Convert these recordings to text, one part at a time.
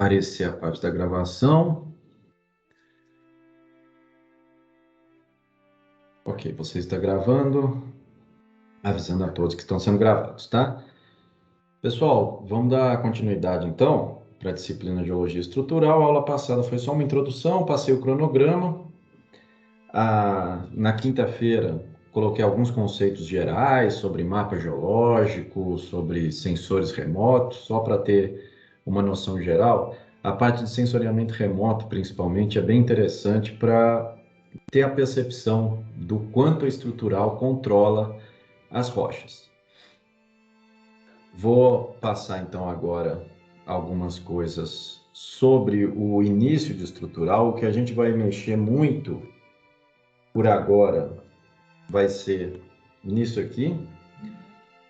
aparecer a parte da gravação. Ok, você está gravando, avisando a todos que estão sendo gravados, tá? Pessoal, vamos dar continuidade então para a disciplina de Geologia Estrutural. A aula passada foi só uma introdução, passei o cronograma. Na quinta-feira, coloquei alguns conceitos gerais sobre mapa geológico, sobre sensores remotos, só para ter uma noção geral. A parte de sensoriamento remoto, principalmente, é bem interessante para ter a percepção do quanto a estrutural controla as rochas. Vou passar então agora algumas coisas sobre o início de estrutural. O que a gente vai mexer muito por agora vai ser nisso aqui.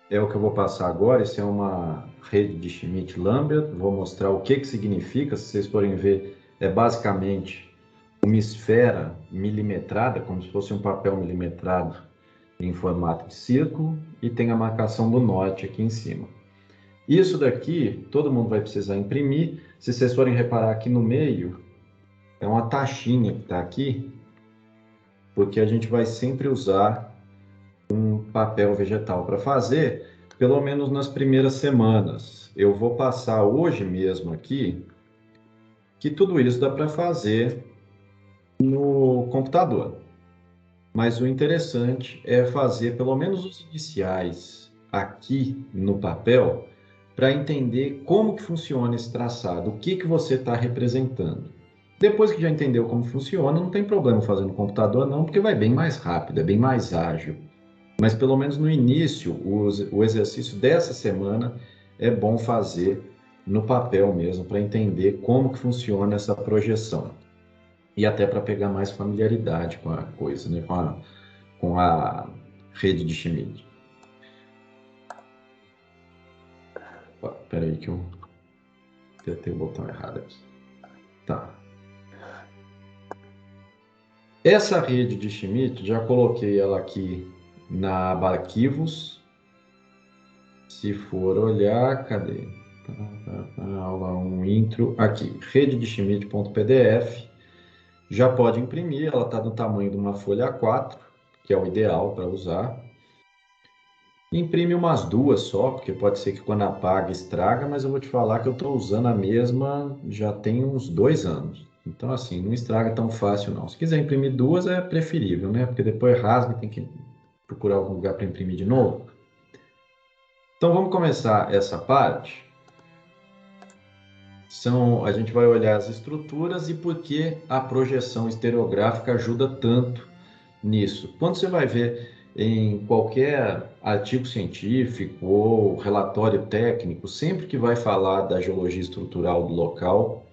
É o que eu vou passar agora. Isso é uma rede de Schmidt-Lambert. Vou mostrar o que significa. Se vocês forem ver, é basicamente uma esfera milimetrada, como se fosse um papel milimetrado em formato de círculo, e tem a marcação do norte aqui em cima. Isso daqui, todo mundo vai precisar imprimir. Se vocês forem reparar aqui no meio, é uma taxinha que está aqui, porque a gente vai sempre usar um papel vegetal para fazer, pelo menos nas primeiras semanas. Eu vou passar hoje mesmo aqui, que tudo isso dá para fazer no computador. Mas o interessante é fazer pelo menos os iniciais aqui no papel para entender como que funciona esse traçado, o que você está representando. Depois que já entendeu como funciona, não tem problema fazer no computador não, porque vai bem mais rápido, é bem mais ágil. Mas pelo menos no início, o exercício dessa semana é bom fazer no papel mesmo, para entender como que funciona essa projeção. E até para pegar mais familiaridade com a coisa, né? Com a rede de Schmidt. Espera aí que eu apertei o botão errado aqui. Tá. Essa rede de Schmidt, já coloquei ela aqui na aba arquivos. Se for olhar, cadê? Aula 1, intro, aqui, rede de Schmidt.pdf. Já pode imprimir, ela está no tamanho de uma folha A4, que é o ideal para usar. Imprime umas duas só, porque pode ser que quando apaga estraga, mas eu vou te falar que eu estou usando a mesma já tem uns 2 anos. Então, assim, não estraga tão fácil não. Se quiser imprimir duas, é preferível, né? Porque depois rasga e tem que procurar algum lugar para imprimir de novo. Então, vamos começar essa parte. A gente vai olhar as estruturas e por que a projeção estereográfica ajuda tanto nisso. Quando você vai ver em qualquer artigo científico ou relatório técnico, sempre que vai falar da geologia estrutural do local,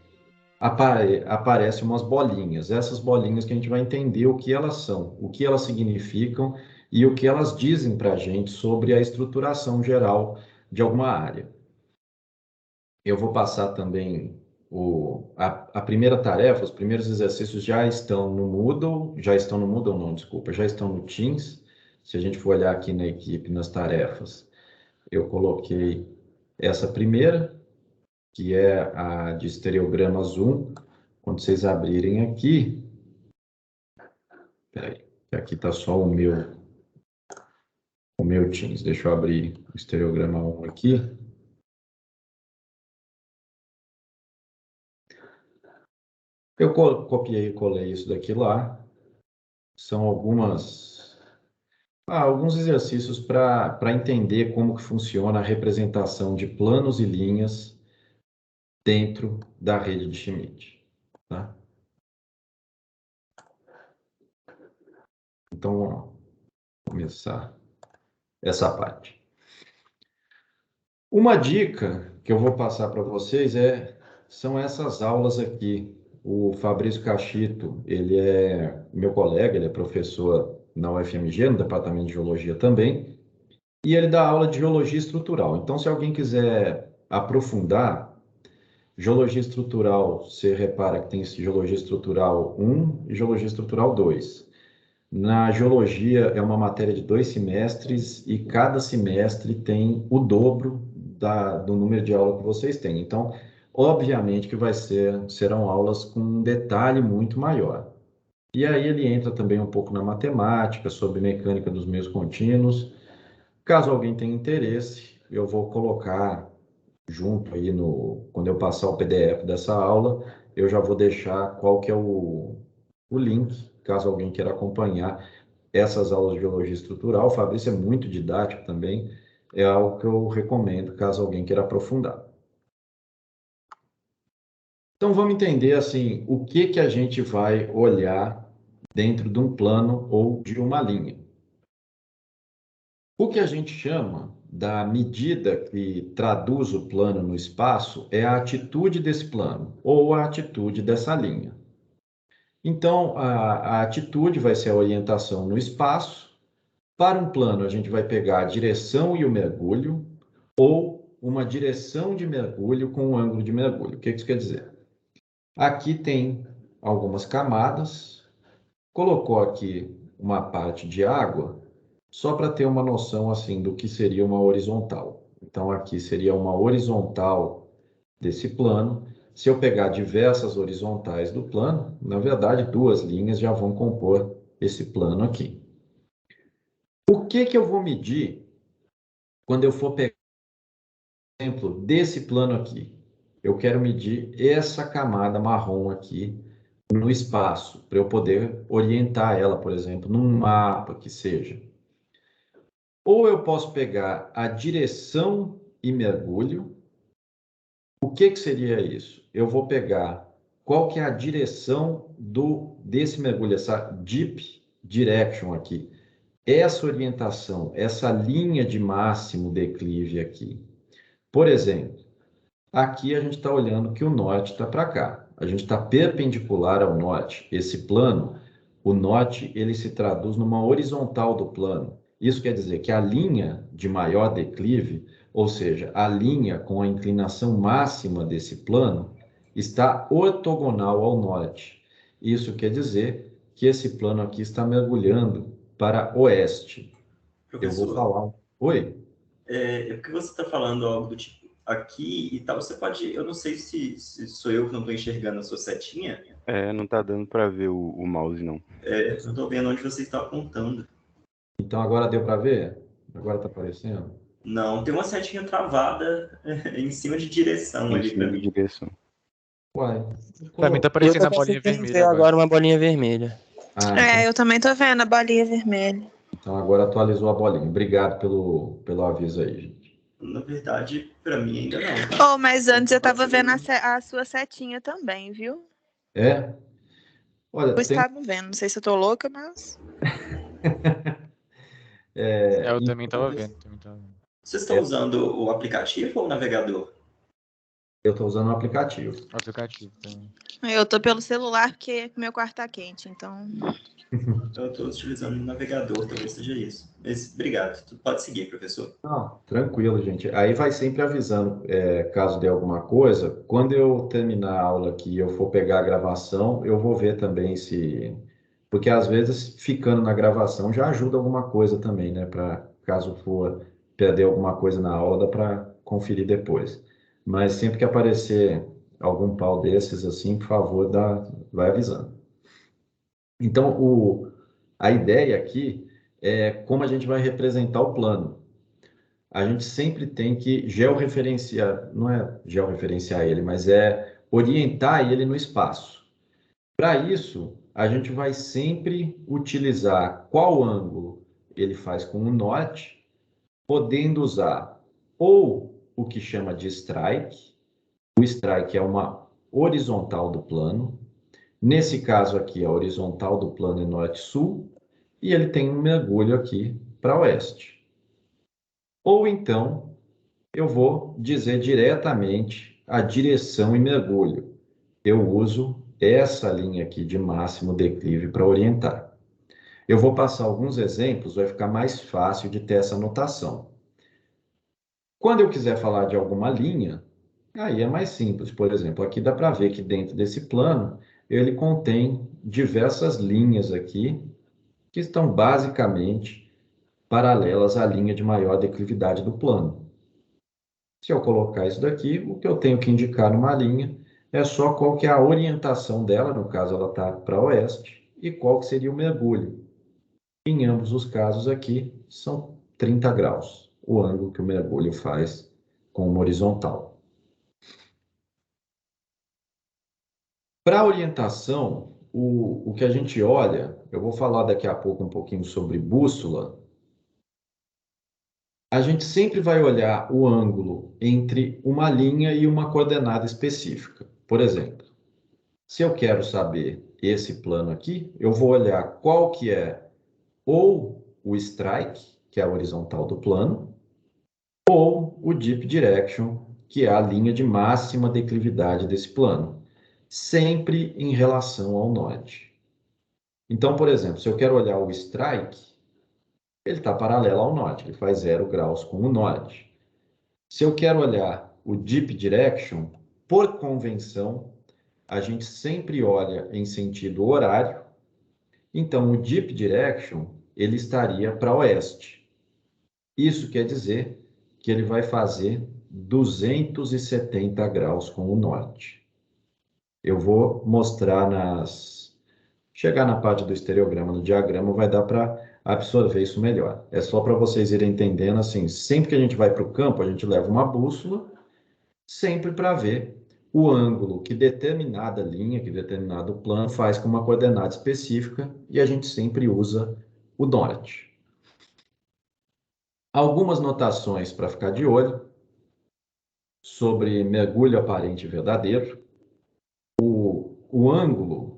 aparecem umas bolinhas. Essas bolinhas que a gente vai entender o que elas são, o que elas significam e o que elas dizem para a gente sobre a estruturação geral de alguma área. Eu vou passar também a primeira tarefa, os primeiros exercícios já estão no Moodle, já estão no Teams. Se a gente for olhar aqui na equipe, nas tarefas, eu coloquei essa primeira, que é a de estereograma Zoom. Quando vocês abrirem aqui, peraí, aqui está só o meu Teams. Deixa eu abrir o estereograma 1 aqui. Eu copiei e colei isso daqui lá. São alguns exercícios para entender como que funciona a representação de planos e linhas dentro da rede de Schmidt. Tá? Então, vamos começar essa parte. Uma dica que eu vou passar para vocês são essas aulas aqui. O Fabrício Cachito, ele é meu colega, ele é professor na UFMG, no Departamento de Geologia também, e ele dá aula de Geologia Estrutural. Então, se alguém quiser aprofundar, Geologia Estrutural, você repara que tem Geologia Estrutural 1 e Geologia Estrutural 2. Na Geologia é uma matéria de 2 semestres e cada semestre tem o dobro do número de aula que vocês têm. Então, Obviamente que serão aulas com um detalhe muito maior. E aí ele entra também um pouco na matemática, sobre mecânica dos meios contínuos. Caso alguém tenha interesse, eu vou colocar junto aí quando eu passar o PDF dessa aula, eu já vou deixar qual que é o link, caso alguém queira acompanhar essas aulas de biologia estrutural. O Fabrício é muito didático também, é algo que eu recomendo caso alguém queira aprofundar. Então vamos entender assim, o que que a gente vai olhar dentro de um plano ou de uma linha. O que a gente chama da medida que traduz o plano no espaço é a atitude desse plano ou a atitude dessa linha. Então, a atitude vai ser a orientação no espaço. Para um plano, a gente vai pegar a direção e o mergulho, ou uma direção de mergulho com um ângulo de mergulho. O que isso quer dizer? Aqui tem algumas camadas, colocou aqui uma parte de água, só para ter uma noção assim do que seria uma horizontal. Então, aqui seria uma horizontal desse plano. Se eu pegar diversas horizontais do plano, na verdade, duas linhas já vão compor esse plano aqui. O que que eu vou medir quando eu for pegar, por exemplo, desse plano aqui? Eu quero medir essa camada marrom aqui no espaço, para eu poder orientar ela, por exemplo, num mapa que seja. Ou eu posso pegar a direção e mergulho. O que que seria isso? Eu vou pegar qual que é a direção desse mergulho, essa deep direction aqui. Essa orientação, essa linha de máximo declive aqui. Por exemplo, aqui a gente está olhando que o norte está para cá. A gente está perpendicular ao norte. Esse plano, o norte, ele se traduz numa horizontal do plano. Isso quer dizer que a linha de maior declive, ou seja, a linha com a inclinação máxima desse plano, está ortogonal ao norte. Isso quer dizer que esse plano aqui está mergulhando para oeste. Eu vou Professor, falar. Oi? é porque você está falando algo do tipo aqui e tal. Você pode, eu não sei se sou eu que não estou enxergando a sua setinha. Não tá dando pra ver o mouse, não. Eu não estou vendo onde você está apontando. Então agora deu para ver? Agora está aparecendo? Não, tem uma setinha travada em cima de direção Em ali para cima de mim. direção. Uai. Pra mim tá Eu aparecendo tô a bolinha conseguindo vermelha ver agora. agora uma bolinha vermelha. Então, Eu também tô vendo a bolinha vermelha. então agora atualizou a bolinha. Obrigado pelo aviso aí, gente. Na verdade, para mim ainda não. Oh, mas antes eu tava vendo a sua setinha também, viu? É? Olha, Eu estava vendo, não sei se eu tô louca, mas... Eu também tava vendo. Vocês estão usando o aplicativo ou o navegador? eu estou usando o aplicativo. O aplicativo também. Eu tô pelo celular porque meu quarto tá quente, então... Eu estou utilizando o navegador, talvez seja isso. Mas obrigado. Tu pode seguir, professor. Não, tranquilo, gente. Aí vai sempre avisando, caso dê alguma coisa. Quando eu terminar a aula aqui e eu for pegar a gravação, eu vou ver também se... Porque às vezes, ficando na gravação, já ajuda alguma coisa também, né? Para caso for perder alguma coisa na aula, dá para conferir depois. Mas sempre que aparecer algum pau desses, assim, por favor, vai avisando. Então, a ideia aqui é como a gente vai representar o plano. A gente sempre tem que georreferenciar, não é georreferenciar ele, mas é orientar ele no espaço. Para isso, a gente vai sempre utilizar qual ângulo ele faz com o norte, podendo usar ou o que chama de strike. O strike é uma horizontal do plano. Nesse caso aqui, a horizontal do plano é norte-sul, e ele tem um mergulho aqui para oeste. Ou então, eu vou dizer diretamente a direção e mergulho. Eu uso essa linha aqui de máximo declive para orientar. Eu vou passar alguns exemplos, vai ficar mais fácil de ter essa notação. Quando eu quiser falar de alguma linha, aí é mais simples. Por exemplo, aqui dá para ver que dentro desse plano, ele contém diversas linhas aqui, que estão basicamente paralelas à linha de maior declividade do plano. Se eu colocar isso daqui, o que eu tenho que indicar numa linha é só qual que é a orientação dela, no caso ela está para oeste, e qual que seria o mergulho. Em ambos os casos aqui, são 30 graus, o ângulo que o mergulho faz com uma horizontal. Para orientação, o que a gente olha, eu vou falar daqui a pouco um pouquinho sobre bússola, a gente sempre vai olhar o ângulo entre uma linha e uma coordenada específica. Por exemplo, se eu quero saber esse plano aqui, eu vou olhar qual que é ou o strike, que é a horizontal do plano, ou o deep direction, que é a linha de máxima declividade desse plano, sempre em relação ao norte. Então, por exemplo, se eu quero olhar o strike, ele está paralelo ao norte, ele faz 0 graus com o norte. Se eu quero olhar o deep direction, por convenção, a gente sempre olha em sentido horário. Então, o deep direction, ele estaria para oeste. Isso quer dizer que ele vai fazer 270 graus com o norte. Eu vou mostrar chegar na parte do estereograma, no diagrama, vai dar para absorver isso melhor. É só para vocês irem entendendo, assim, sempre que a gente vai para o campo, a gente leva uma bússola, sempre para ver o ângulo que determinada linha, que determinado plano faz com uma coordenada específica, e a gente sempre usa o norte. Algumas notações para ficar de olho sobre mergulho aparente verdadeiro. O ângulo,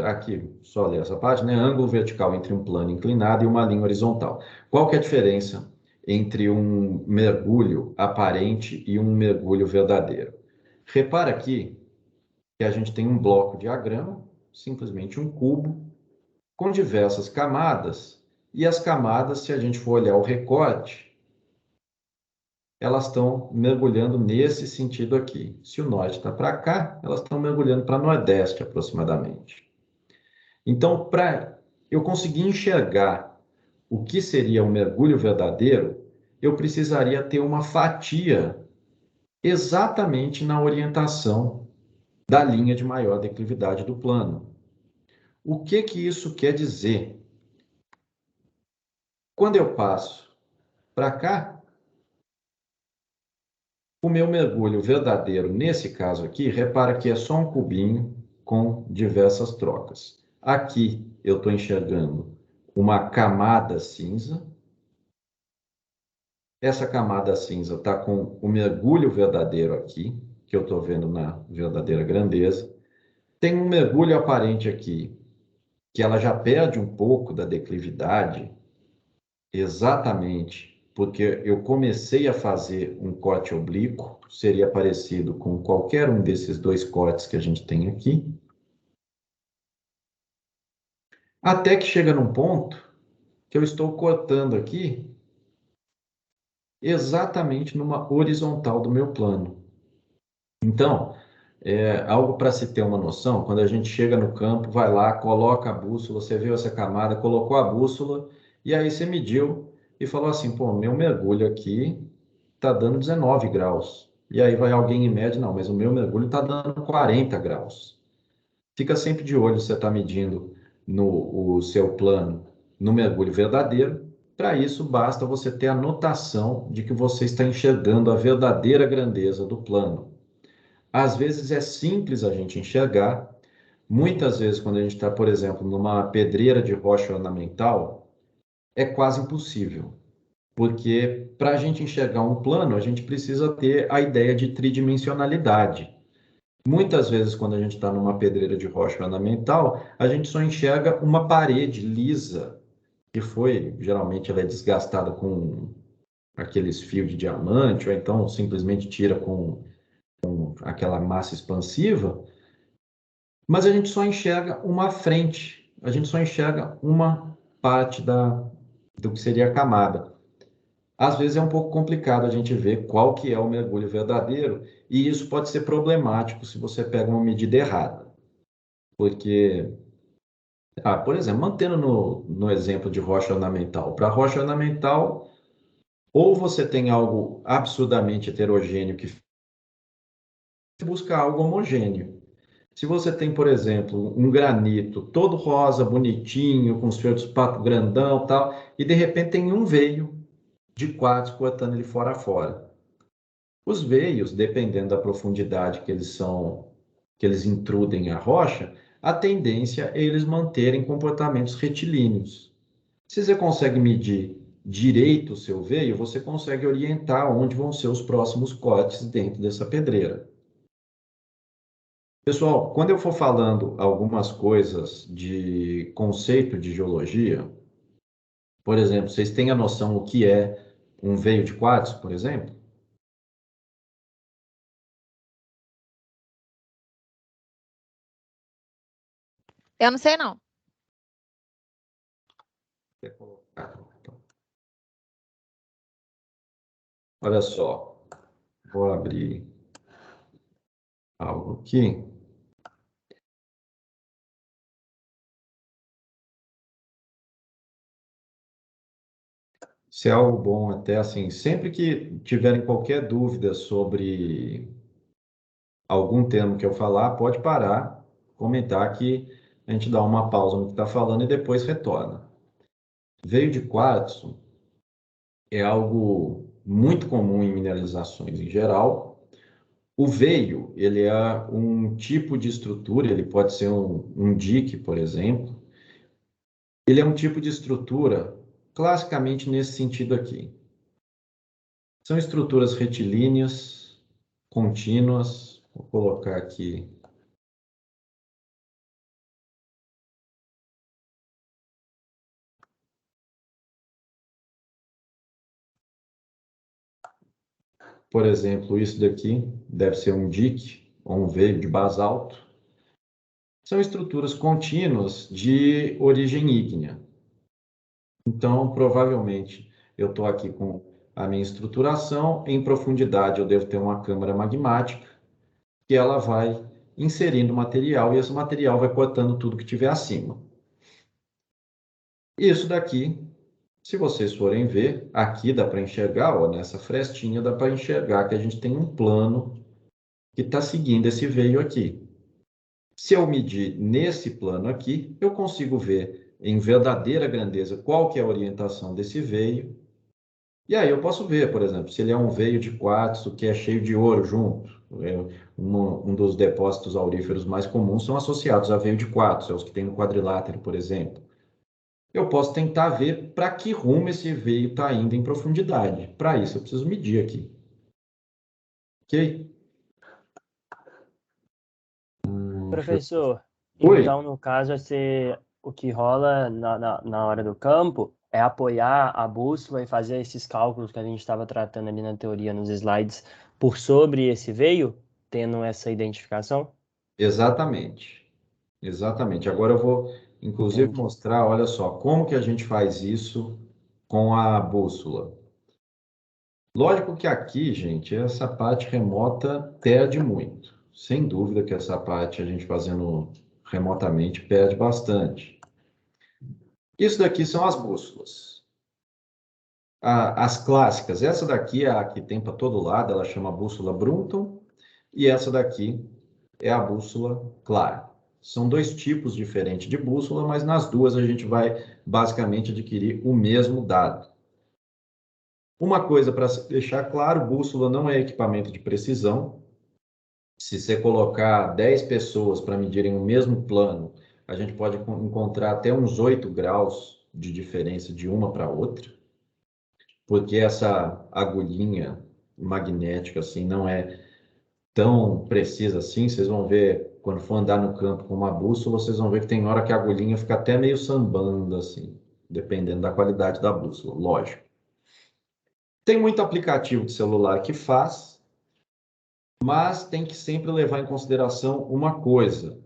aqui, só ler essa parte, né? Ângulo vertical entre um plano inclinado e uma linha horizontal. Qual que é a diferença entre um mergulho aparente e um mergulho verdadeiro? Repara aqui que a gente tem um bloco diagrama, simplesmente um cubo, com diversas camadas, e as camadas, se a gente for olhar o recorte, elas estão mergulhando nesse sentido aqui. Se o norte está para cá, elas estão mergulhando para nordeste, aproximadamente. Então, para eu conseguir enxergar o que seria um mergulho verdadeiro, eu precisaria ter uma fatia exatamente na orientação da linha de maior declividade do plano. O que que isso quer dizer? Quando eu passo para cá, o meu mergulho verdadeiro, nesse caso aqui, repara que é só um cubinho com diversas trocas. Aqui eu estou enxergando uma camada cinza. Essa camada cinza está com o mergulho verdadeiro aqui, que eu estou vendo na verdadeira grandeza. Tem um mergulho aparente aqui, que ela já perde um pouco da declividade, exatamente porque eu comecei a fazer um corte oblíquo, seria parecido com qualquer um desses dois cortes que a gente tem aqui, até que chega num ponto que eu estou cortando aqui exatamente numa horizontal do meu plano. Então, algo para se ter uma noção, quando a gente chega no campo, vai lá, coloca a bússola, você viu essa camada, colocou a bússola, e aí você mediu e falou assim, pô, meu mergulho aqui está dando 19 graus. E aí vai alguém e mede, não, mas o meu mergulho está dando 40 graus. Fica sempre de olho se você está medindo o seu plano no mergulho verdadeiro. Para isso, basta você ter a notação de que você está enxergando a verdadeira grandeza do plano. Às vezes é simples a gente enxergar. Muitas vezes, quando a gente está, por exemplo, numa pedreira de rocha ornamental, é quase impossível. Porque para a gente enxergar um plano, a gente precisa ter a ideia de tridimensionalidade. Muitas vezes, quando a gente está numa pedreira de rocha ornamental, a gente só enxerga uma parede lisa, que geralmente ela é desgastada com aqueles fios de diamante, ou então simplesmente tira com aquela massa expansiva, mas a gente só enxerga uma frente, a gente só enxerga uma parte do que seria a camada. Às vezes é um pouco complicado a gente ver qual que é o mergulho verdadeiro, e isso pode ser problemático se você pega uma medida errada. Porque, por exemplo, mantendo no exemplo de rocha ornamental, para rocha ornamental, Ou você tem algo absurdamente heterogêneo que busca algo homogêneo. Se você tem, por exemplo, um granito todo rosa, bonitinho, com os feldspato grandão e tal, e de repente tem um veio de quartzo cortando ele fora a fora. Os veios, dependendo da profundidade que eles intrudem a rocha, a tendência é eles manterem comportamentos retilíneos. Se você consegue medir direito o seu veio, você consegue orientar onde vão ser os próximos cortes dentro dessa pedreira. Pessoal, quando eu for falando algumas coisas de conceito de geologia, por exemplo, vocês têm a noção o que é um veio de quartzo, por exemplo? Eu não sei, não. Olha só, vou abrir algo aqui. Isso é algo bom até assim, sempre que tiverem qualquer dúvida sobre algum termo que eu falar, pode parar, comentar que a gente dá uma pausa no que está falando e depois retorna. Veio de quartzo é algo muito comum em mineralizações em geral. O veio, ele é um tipo de estrutura, ele pode ser um dique, por exemplo. Ele é um tipo de estrutura classicamente nesse sentido aqui. São estruturas retilíneas, contínuas. Vou colocar aqui. Por exemplo, isso daqui deve ser um dique ou um veio de basalto. São estruturas contínuas de origem ígnea. Então, provavelmente, eu estou aqui com a minha estruturação. Em profundidade, eu devo ter uma câmara magmática que ela vai inserindo material e esse material vai cortando tudo que tiver acima. Isso daqui, se vocês forem ver, aqui dá para enxergar, ó, nessa frestinha dá para enxergar que a gente tem um plano que está seguindo esse veio aqui. Se eu medir nesse plano aqui, eu consigo ver em verdadeira grandeza qual que é a orientação desse veio. E aí eu posso ver, por exemplo, se ele é um veio de quartzo que é cheio de ouro junto. Um dos depósitos auríferos mais comuns são associados a veio de quartzo, é os que tem no quadrilátero, por exemplo. Eu posso tentar ver para que rumo esse veio está indo em profundidade. Para isso, eu preciso medir aqui. Ok? Professor, Oi. então, no caso, o que rola na hora do campo é apoiar a bússola e fazer esses cálculos que a gente estava tratando ali na teoria, nos slides, por sobre esse veio, tendo essa identificação? Exatamente. Exatamente. Agora eu vou, inclusive, Entendi. mostrar, olha só, como que a gente faz isso com a bússola. Lógico que aqui, gente, essa parte remota perde muito. Sem dúvida que essa parte a gente fazendo remotamente perde bastante. Isso daqui são as bússolas. As clássicas, essa daqui é a que tem para todo lado, ela chama bússola Brunton, e essa daqui é a bússola Clara. São dois tipos diferentes de bússola, mas nas duas a gente vai basicamente adquirir o mesmo dado. Uma coisa para deixar claro, bússola não é equipamento de precisão. Se você colocar 10 pessoas para medirem o mesmo plano, a gente pode encontrar até uns 8 graus de diferença de uma para outra, porque essa agulhinha magnética assim não é tão precisa assim. Vocês vão ver, quando for andar no campo com uma bússola, vocês vão ver que tem hora que a agulhinha fica até meio sambando assim, dependendo da qualidade da bússola, lógico. Tem muito aplicativo de celular que faz, mas tem que sempre levar em consideração uma coisa.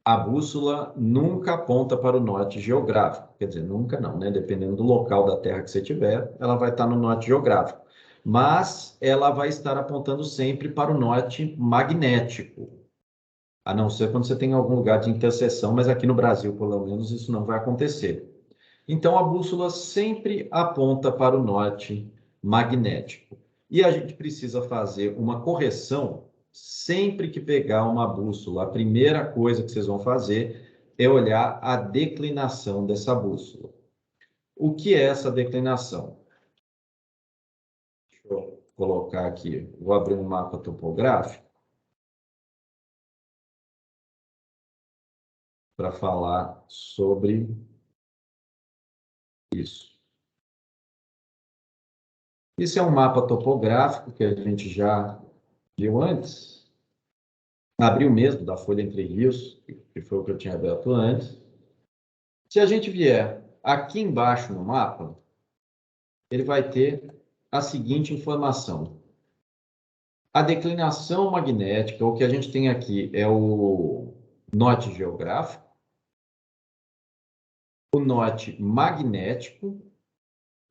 A bússola nunca aponta para o norte geográfico. Quer dizer, nunca não, né? Dependendo do local da Terra que você tiver, ela vai estar no norte geográfico. Mas ela vai estar apontando sempre para o norte magnético. A não ser quando você tem algum lugar de interseção, mas aqui no Brasil, pelo menos, isso não vai acontecer. Então, a bússola sempre aponta para o norte magnético. E a gente precisa fazer uma correção sempre que pegar uma bússola. A primeira coisa que vocês vão fazer é olhar a declinação dessa bússola. O que é essa declinação? Deixa eu colocar aqui, vou abrir um mapa topográfico para falar sobre isso. Isso é um mapa topográfico que a gente já viu antes. Abriu mesmo, da Folha Entre Rios, que foi o que eu tinha aberto antes. Se a gente vier aqui embaixo no mapa, ele vai ter a seguinte informação. A declinação magnética, o que a gente tem aqui é o norte geográfico, o norte magnético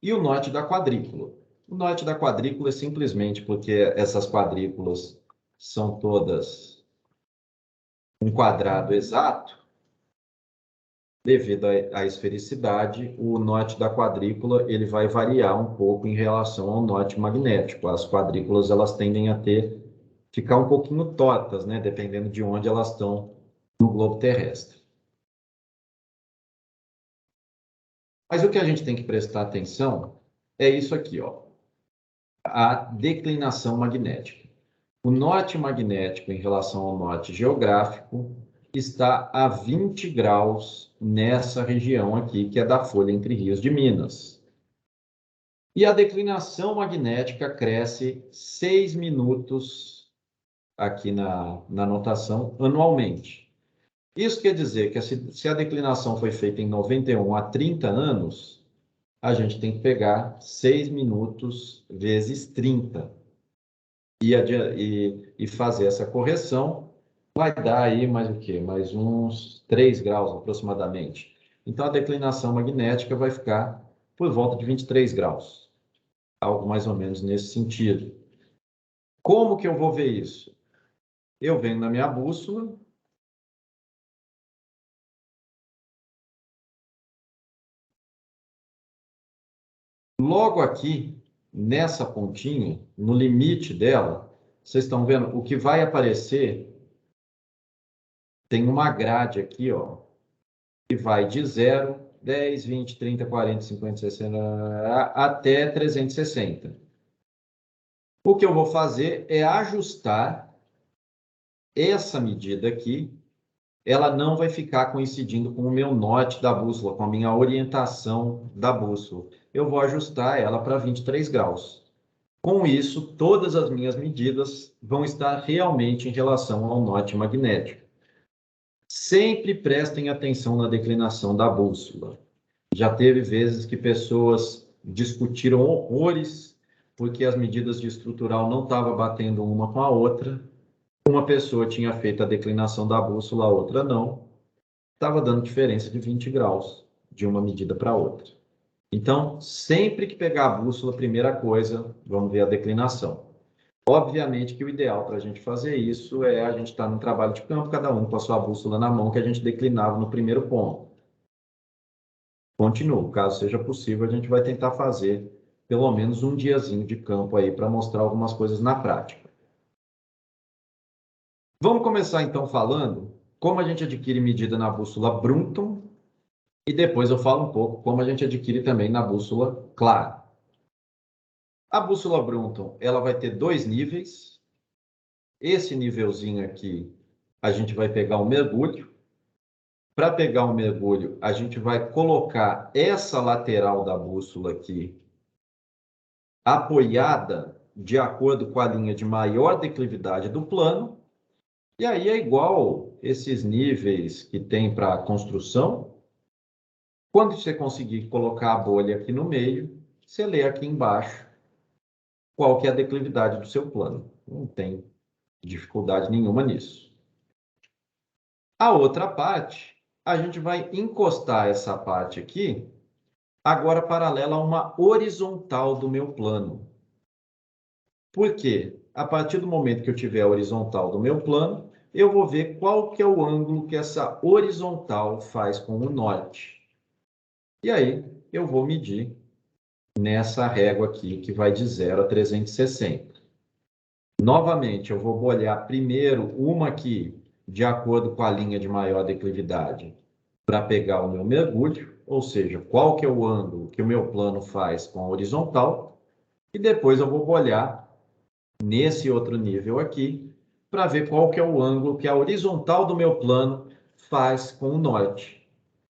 e o norte da quadrícula. O norte da quadrícula é simplesmente porque essas quadrículas são todas um quadrado exato. Devido à esfericidade, o norte da quadrícula ele vai variar um pouco em relação ao norte magnético. As quadrículas elas tendem a ficar um pouquinho tortas, né, dependendo de onde elas estão no globo terrestre. Mas o que a gente tem que prestar atenção é isso aqui, ó, a declinação magnética. O norte magnético em relação ao norte geográfico está a 20 graus nessa região aqui, que é da Folha Entre Rios de Minas. E a declinação magnética cresce 6 minutos aqui na notação anualmente. Isso quer dizer que se a declinação foi feita em 91 a 30 anos, a gente tem que pegar 6 minutos vezes 30 e fazer essa correção. Vai dar aí mais o quê? Mais uns 3 graus aproximadamente. Então, a declinação magnética vai ficar por volta de 23 graus. Algo mais ou menos nesse sentido. Como que eu vou ver isso? Eu venho na minha bússola. Logo aqui, nessa pontinha, no limite dela, vocês estão vendo, o que vai aparecer, tem uma grade aqui, ó, que vai de 0, 10, 20, 30, 40, 50, 60, até 360. O que eu vou fazer é ajustar essa medida aqui, ela não vai ficar coincidindo com o meu norte da bússola, com a minha orientação da bússola. Eu vou ajustar ela para 23 graus. Com isso, todas as minhas medidas vão estar realmente em relação ao norte magnético. Sempre prestem atenção na declinação da bússola. Já teve vezes que pessoas discutiram horrores porque as medidas de estrutural não estavam batendo uma com a outra. Uma pessoa tinha feito a declinação da bússola, a outra não. Estava dando diferença de 20 graus de uma medida para outra. Então, sempre que pegar a bússola, primeira coisa, vamos ver a declinação. Obviamente que o ideal para a gente fazer isso é a gente estar no trabalho de campo, cada um com a sua bússola na mão, que a gente declinava no primeiro ponto. Continuo, caso seja possível, a gente vai tentar fazer pelo menos um diazinho de campo aí para mostrar algumas coisas na prática. Vamos começar então falando como a gente adquire medida na bússola Brunton e depois eu falo um pouco como a gente adquire também na bússola Clara. A bússola Brunton, ela vai ter 2 níveis. Esse nívelzinho aqui, a gente vai pegar um mergulho. Para pegar um mergulho, a gente vai colocar essa lateral da bússola aqui apoiada de acordo com a linha de maior declividade do plano. E aí é igual esses níveis que tem para a construção. Quando você conseguir colocar a bolha aqui no meio, você lê aqui embaixo qual que é a declividade do seu plano. Não tem dificuldade nenhuma nisso. A outra parte, a gente vai encostar essa parte aqui, agora paralela a uma horizontal do meu plano. Por quê? A partir do momento que eu tiver a horizontal do meu plano, eu vou ver qual que é o ângulo que essa horizontal faz com o norte. E aí, eu vou medir nessa régua aqui, que vai de 0 a 360. Novamente, eu vou bolhar primeiro uma aqui, de acordo com a linha de maior declividade, para pegar o meu mergulho, ou seja, qual que é o ângulo que o meu plano faz com a horizontal, e depois eu vou bolhar nesse outro nível aqui, para ver qual que é o ângulo que a horizontal do meu plano faz com o norte.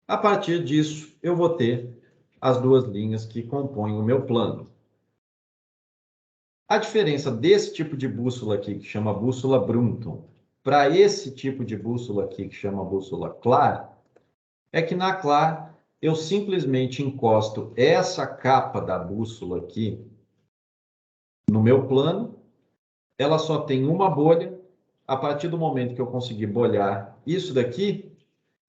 A partir disso, eu vou ter as duas linhas que compõem o meu plano. A diferença desse tipo de bússola aqui, que chama bússola Brunton, para esse tipo de bússola aqui, que chama bússola Clar, é que na Clar eu simplesmente encosto essa capa da bússola aqui no meu plano, ela só tem uma bolha. A partir do momento que eu conseguir bolhar isso daqui,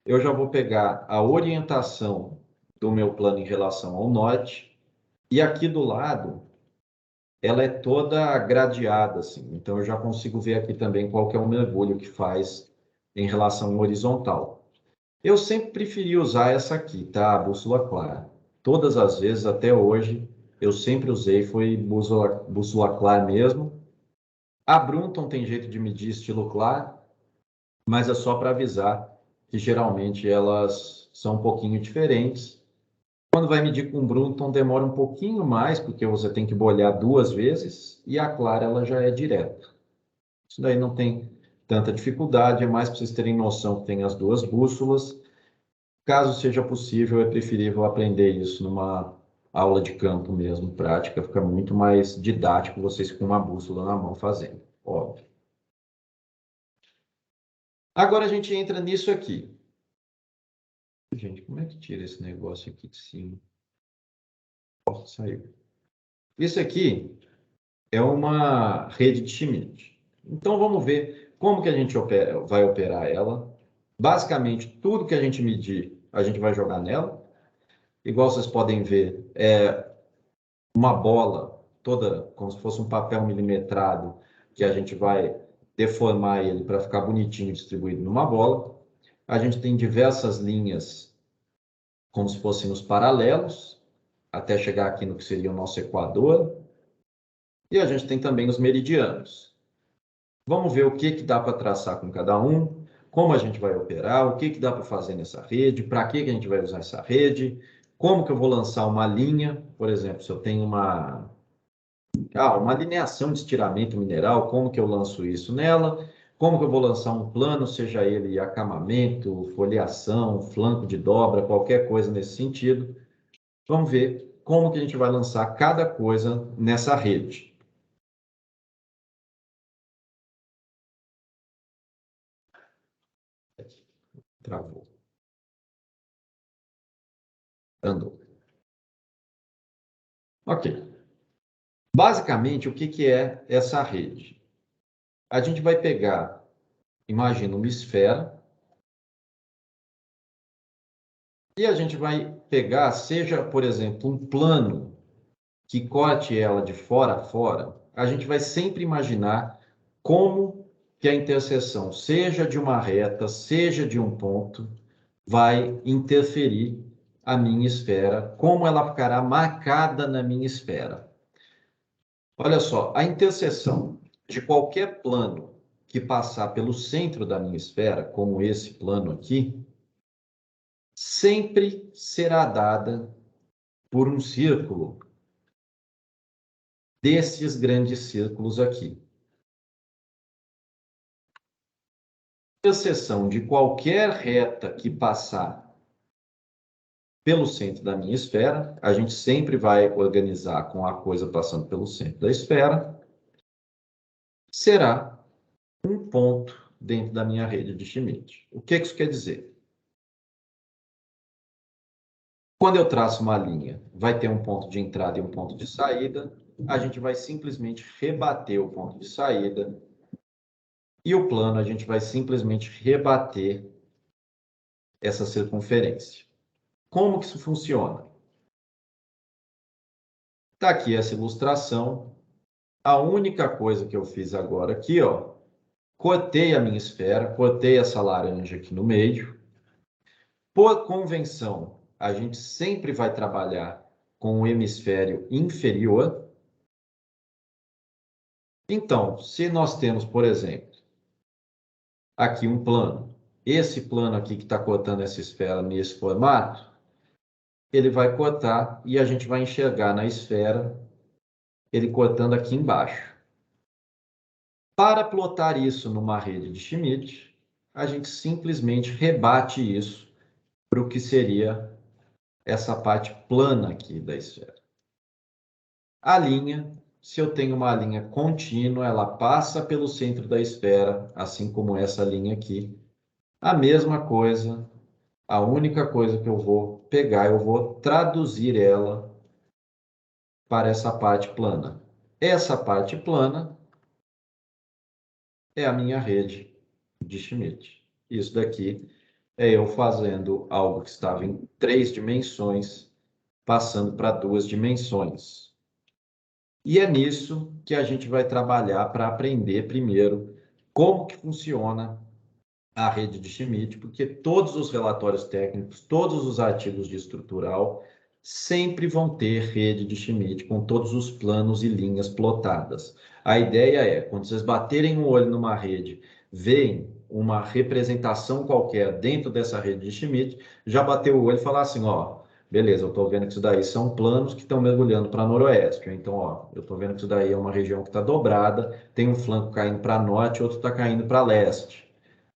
eu já vou pegar a orientação do meu plano em relação ao norte, e aqui do lado ela é toda gradeada, assim. Então eu já consigo ver aqui também qual que é o mergulho que faz em relação ao horizontal. Eu sempre preferi usar essa aqui, tá? A bússola Clar. Todas as vezes, até hoje, eu sempre usei, foi bússola Clar mesmo. A Brunton tem jeito de medir estilo Clar, mas é só para avisar que geralmente elas são um pouquinho diferentes. Quando vai medir com Brunton, demora um pouquinho mais, porque você tem que bolhar duas vezes, e a Clar ela já é direto. Isso daí não tem tanta dificuldade, é mais para vocês terem noção que tem as duas bússolas. Caso seja possível, é preferível aprender isso numa aula de campo mesmo, prática, fica muito mais didático vocês com uma bússola na mão fazendo, óbvio. Agora a gente entra nisso aqui. Gente, como é que tira esse negócio aqui de cima? Saiu. Isso aqui é uma rede de Schmidt. Então vamos ver como que a gente vai operar ela. Basicamente, tudo que a gente medir, a gente vai jogar nela. Igual vocês podem ver, é uma bola toda como se fosse um papel milimetrado, que a gente vai deformar ele para ficar bonitinho distribuído numa bola. A gente tem diversas linhas como se fossem nos paralelos, até chegar aqui no que seria o nosso equador. E a gente tem também os meridianos. Vamos ver o que dá para traçar com cada um, como a gente vai operar, o que dá para fazer nessa rede, para que a gente vai usar essa rede, como que eu vou lançar uma linha, por exemplo, se eu tenho uma alineação de estiramento mineral, como que eu lanço isso nela, como que eu vou lançar um plano, seja ele acamamento, foliação, flanco de dobra, qualquer coisa nesse sentido. Vamos ver como que a gente vai lançar cada coisa nessa rede. Travou. Andou. Ok. Basicamente, o que é essa rede? A gente vai pegar, imagina uma esfera, e a gente vai pegar, seja, por exemplo, um plano que corte ela de fora a fora, a gente vai sempre imaginar como que a interseção, seja de uma reta, seja de um ponto, vai interferir a minha esfera, como ela ficará marcada na minha esfera. Olha só, a interseção de qualquer plano que passar pelo centro da minha esfera, como esse plano aqui, sempre será dada por um círculo desses grandes círculos aqui. A interseção de qualquer reta que passar pelo centro da minha esfera, a gente sempre vai organizar com a coisa passando pelo centro da esfera, será um ponto dentro da minha rede de Schmidt. O que isso quer dizer? Quando eu traço uma linha, vai ter um ponto de entrada e um ponto de saída, a gente vai simplesmente rebater o ponto de saída, e o plano a gente vai simplesmente rebater essa circunferência. Como que isso funciona? Está aqui essa ilustração. A única coisa que eu fiz agora aqui, ó, cortei a minha esfera, cortei essa laranja aqui no meio. Por convenção, a gente sempre vai trabalhar com o hemisfério inferior. Então, se nós temos, por exemplo, aqui um plano, esse plano aqui que está cortando essa esfera nesse formato, ele vai cortar e a gente vai enxergar na esfera ele cortando aqui embaixo. Para plotar isso numa rede de Schmidt, a gente simplesmente rebate isso para o que seria essa parte plana aqui da esfera. A linha, se eu tenho uma linha contínua, ela passa pelo centro da esfera, assim como essa linha aqui. A mesma coisa, a única coisa que eu vou pegar, eu vou traduzir ela para essa parte plana. Essa parte plana é a minha rede de Schmidt. Isso daqui é eu fazendo algo que estava em 3 dimensões, passando para 2 dimensões. E é nisso que a gente vai trabalhar para aprender primeiro como que funciona a rede de Schmidt, porque todos os relatórios técnicos, todos os artigos de estrutural sempre vão ter rede de Schmidt com todos os planos e linhas plotadas. A ideia é, quando vocês baterem o olho numa rede, veem uma representação qualquer dentro dessa rede de Schmidt, já bateu o olho e falar assim, ó, beleza, eu estou vendo que isso daí são planos que estão mergulhando para noroeste. Então, ó, eu estou vendo que isso daí é uma região que está dobrada, tem um flanco caindo para norte, outro está caindo para leste.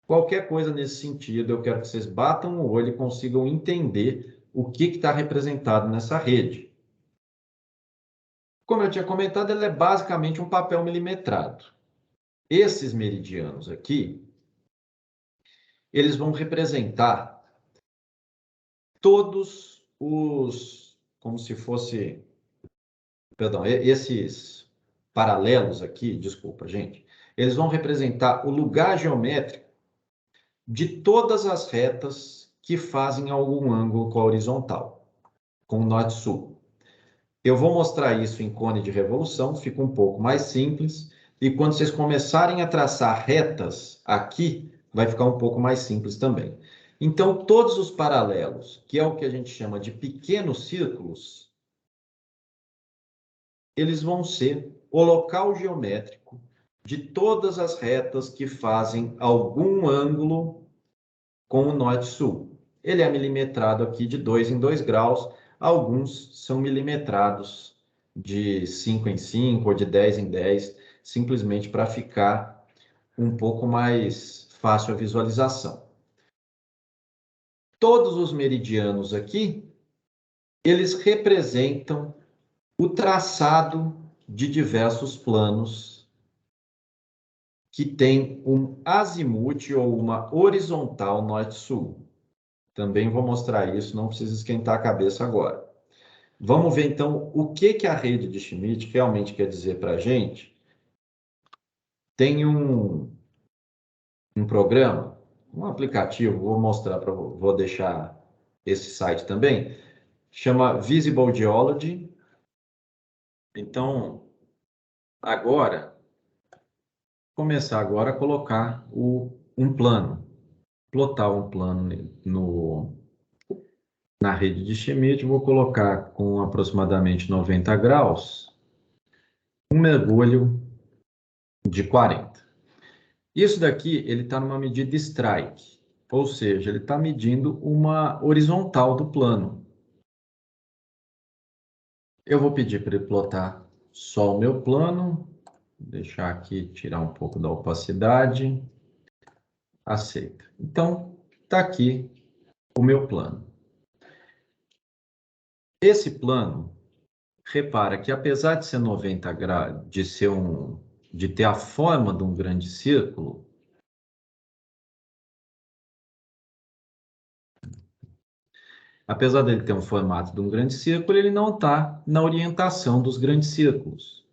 Qualquer coisa nesse sentido, eu quero que vocês batam o olho e consigam entender o que está representado nessa rede. Como eu tinha comentado, ele é basicamente um papel milimetrado. Esses meridianos aqui, eles vão representar todos os, como se fosse, perdão, esses paralelos aqui, desculpa, gente, eles vão representar o lugar geométrico de todas as retas que fazem algum ângulo com a horizontal, com o norte-sul. Eu vou mostrar isso em cone de revolução, fica um pouco mais simples, e quando vocês começarem a traçar retas aqui, vai ficar um pouco mais simples também. Então, todos os paralelos, que é o que a gente chama de pequenos círculos, eles vão ser o local geométrico de todas as retas que fazem algum ângulo com o norte-sul. Ele é milimetrado aqui de 2 em 2 graus, alguns são milimetrados de 5 em 5 ou de 10 em 10, simplesmente para ficar um pouco mais fácil a visualização. Todos os meridianos aqui, eles representam o traçado de diversos planos que tem um azimute ou uma horizontal norte-sul. Também vou mostrar isso, não precisa esquentar a cabeça agora. Vamos ver, então, o que a rede de Schmidt realmente quer dizer para a gente. Tem um programa, um aplicativo, vou mostrar vou deixar esse site também, chama Visible Geology. Então, agora, começar agora a colocar um plano, plotar um plano na rede de Schmidt, vou colocar com aproximadamente 90 graus, um mergulho de 40. Isso daqui, ele está numa medida strike, ou seja, ele está medindo uma horizontal do plano. Eu vou pedir para ele plotar só o meu plano, deixar aqui, tirar um pouco da opacidade, aceita. Então, está aqui o meu plano. Esse plano, repara que apesar de ser 90 graus, de ter a forma de um grande círculo, apesar dele ter um formato de um grande círculo, ele não está na orientação dos grandes círculos.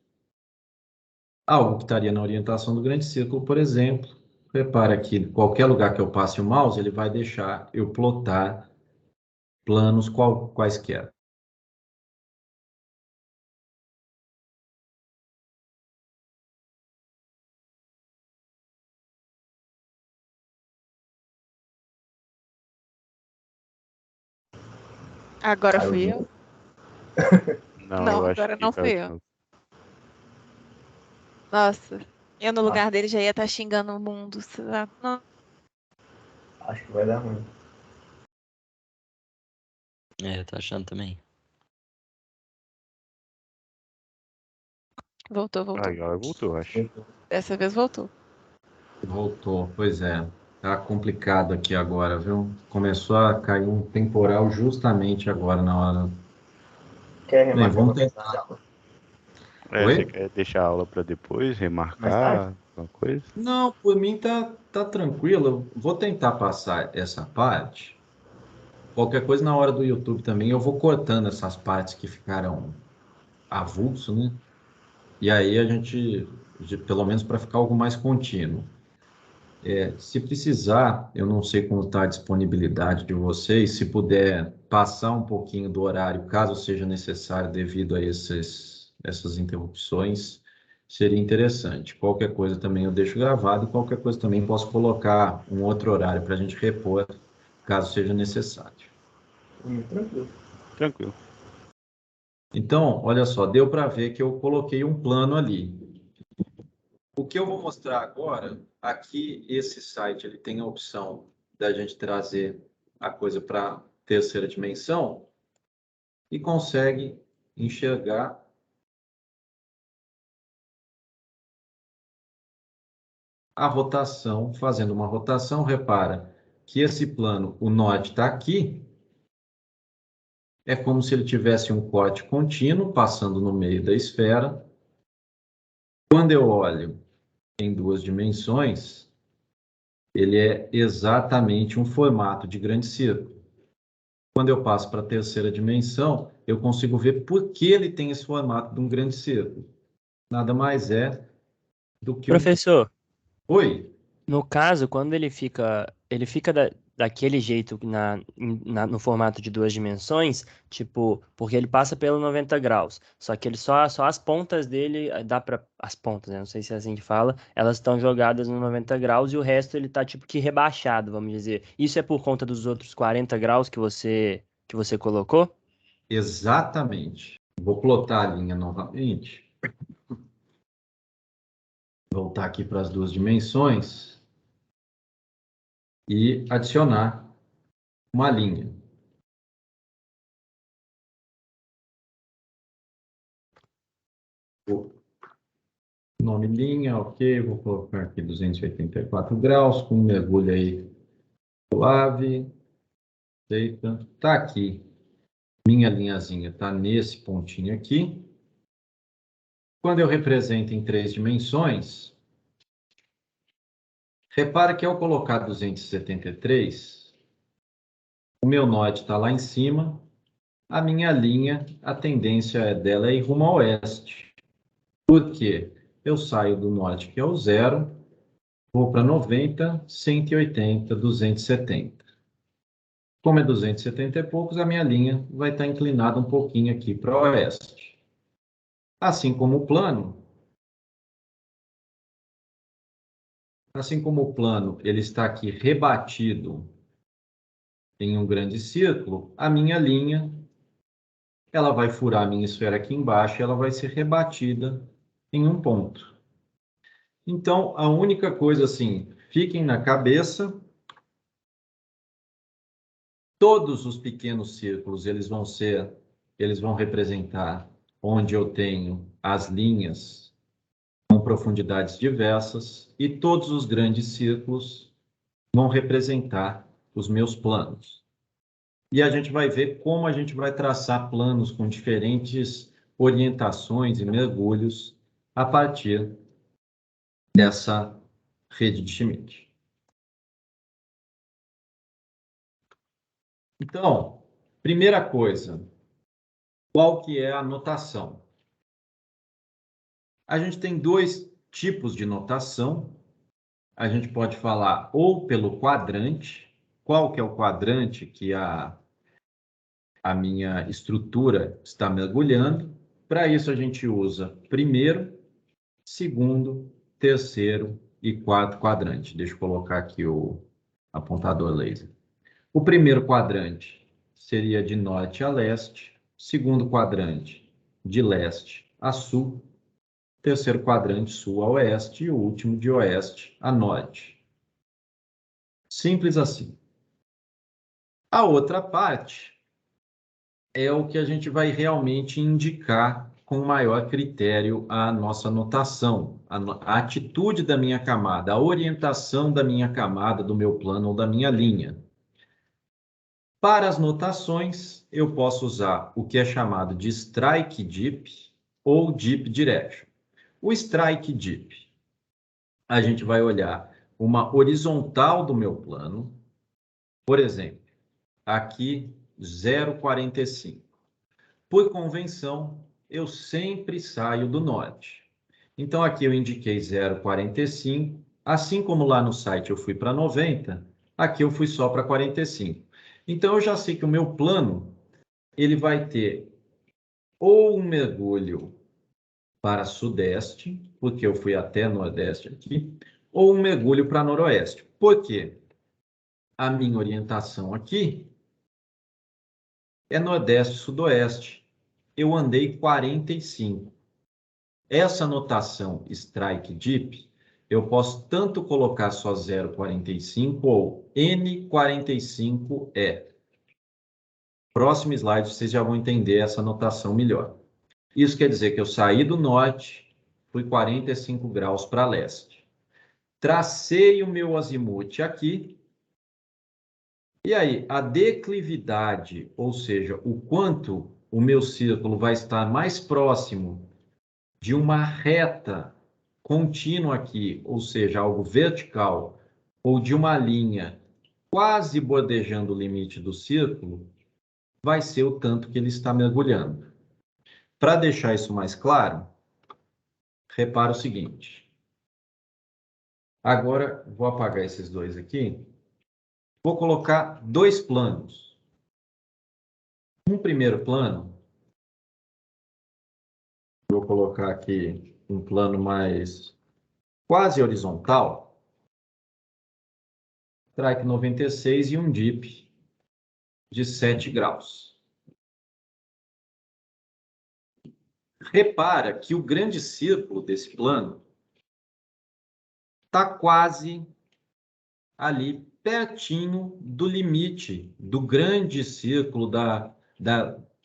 Algo que estaria na orientação do grande círculo, por exemplo, repara que em qualquer lugar que eu passe o mouse, ele vai deixar eu plotar planos quaisquer. Agora fui eu. Não, Não, eu acho agora que não fui eu. Nossa, eu no lugar dele já ia estar xingando o mundo. Não, Acho que vai dar ruim. É, eu tô achando também. voltou, Ah, voltou. a galera voltou, acho. Dessa vez voltou. Voltou, pois é. Tá complicado aqui agora, viu? Começou a cair um temporal justamente agora na hora. Quer Bem, remarcar vamos pra tentar. começar a aula? Você Oi? quer deixar a aula para depois, Mais remarcar alguma coisa? Não, por mim tá tranquilo. Eu vou tentar passar essa parte. Qualquer coisa na hora do YouTube também, eu vou cortando essas partes que ficaram avulso, né? E aí a gente, pelo menos para ficar algo mais contínuo. Se precisar, eu não sei como está a disponibilidade de vocês, se puder passar um pouquinho do horário, caso seja necessário, devido a essas interrupções, seria interessante. Qualquer coisa também eu deixo gravado e qualquer coisa também posso colocar um outro horário para a gente repor, caso seja necessário. Tranquilo. Tranquilo. Então, olha só, deu para ver que eu coloquei um plano ali. O que eu vou mostrar agora, aqui esse site ele tem a opção da gente trazer a coisa para terceira dimensão e consegue enxergar a rotação, fazendo uma rotação, repara que esse plano, o norte está aqui, é como se ele tivesse um corte contínuo passando no meio da esfera. Quando eu olho em duas dimensões, ele é exatamente um formato de grande círculo. Quando eu passo para a terceira dimensão, eu consigo ver por que ele tem esse formato de um grande círculo. Nada mais é do que um... Professor, Oi? no caso, quando ele fica daquele jeito no formato de duas dimensões, tipo, porque ele passa pelo 90 graus, só que ele só as pontas dele, dá para as pontas, né? Não sei se é assim que fala, elas estão jogadas no 90 graus e o resto ele tá tipo que rebaixado, vamos dizer. Isso é por conta dos outros 40 graus que você colocou? Exatamente. Vou plotar a linha novamente. Voltar aqui para as duas dimensões e adicionar uma linha. Nome linha, ok. Vou colocar aqui 284 graus, com um mergulho aí suave. Feita. Tá aqui. Minha linhazinha está nesse pontinho aqui. Quando eu represento em três dimensões, repara que ao colocar 273, o meu norte está lá em cima, a minha linha, a tendência dela é ir rumo ao oeste. Por quê? Eu saio do norte, que é o zero, vou para 90, 180, 270. Como é 270 e poucos, a minha linha vai estar inclinada um pouquinho aqui para o oeste. Assim como o plano, ele está aqui rebatido em um grande círculo, a minha linha, ela vai furar a minha esfera aqui embaixo e ela vai ser rebatida em um ponto. Então, a única coisa assim, fiquem na cabeça, todos os pequenos círculos, eles vão representar onde eu tenho as linhas com profundidades diversas e todos os grandes círculos vão representar os meus planos. E a gente vai ver como a gente vai traçar planos com diferentes orientações e mergulhos a partir dessa rede de Schmidt. Então, primeira coisa, qual que é a notação? A gente tem dois tipos de notação. A gente pode falar ou pelo quadrante. Qual que é o quadrante que a minha estrutura está mergulhando? Para isso, a gente usa primeiro, segundo, terceiro e quarto quadrante. Deixa eu colocar aqui o apontador laser. O primeiro quadrante seria de norte a leste, segundo quadrante de leste a sul, terceiro quadrante sul a oeste e o último de oeste a norte. Simples assim. A outra parte é o que a gente vai realmente indicar com maior critério a nossa notação, a atitude da minha camada, a orientação da minha camada, do meu plano ou da minha linha. Para as notações, eu posso usar o que é chamado de strike dip ou dip direction. O strike dip, a gente vai olhar uma horizontal do meu plano, por exemplo, aqui 0,45. Por convenção, eu sempre saio do norte. Então, aqui eu indiquei 0,45. Assim como lá no site eu fui para 90, aqui eu fui só para 45. Então, eu já sei que o meu plano ele vai ter ou um mergulho para sudeste, porque eu fui até nordeste aqui, ou um mergulho para noroeste. Por quê? A minha orientação aqui é nordeste-sudoeste. Eu andei 45. Essa notação strike dip, eu posso tanto colocar só 0,45 ou N45E. Próximo slide vocês já vão entender essa notação melhor. Isso quer dizer que eu saí do norte, fui 45 graus para leste. Tracei o meu azimuth aqui. E aí, a declividade, ou seja, o quanto o meu círculo vai estar mais próximo de uma reta contínua aqui, ou seja, algo vertical, ou de uma linha quase bordejando o limite do círculo, vai ser o tanto que ele está mergulhando. Para deixar isso mais claro, repara o seguinte. Agora, vou apagar esses dois aqui. Vou colocar dois planos. Um primeiro plano, vou colocar aqui um plano mais quase horizontal, strike 96 e um dip de 7 graus. Repara que o grande círculo desse plano está quase ali pertinho do limite do grande círculo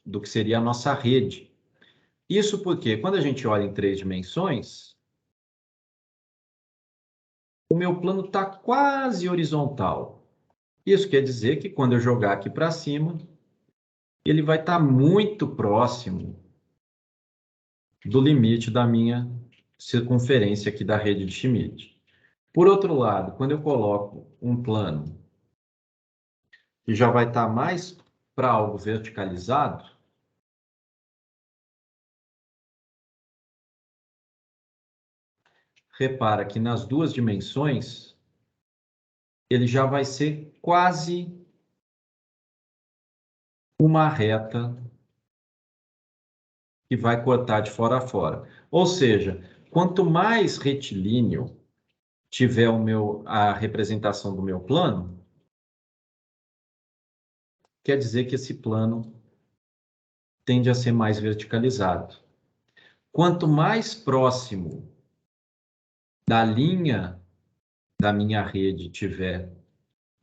do que seria a nossa rede. Isso porque, quando a gente olha em 3 dimensões, o meu plano está quase horizontal. Isso quer dizer que, quando eu jogar aqui para cima, ele vai estar muito próximo do limite da minha circunferência aqui da rede de Schmidt. Por outro lado, quando eu coloco um plano que já vai estar mais para algo verticalizado, repara que nas duas dimensões, ele já vai ser quase uma reta que vai cortar de fora a fora. Ou seja, quanto mais retilíneo tiver a representação do meu plano, quer dizer que esse plano tende a ser mais verticalizado. Quanto mais próximo da linha da minha rede tiver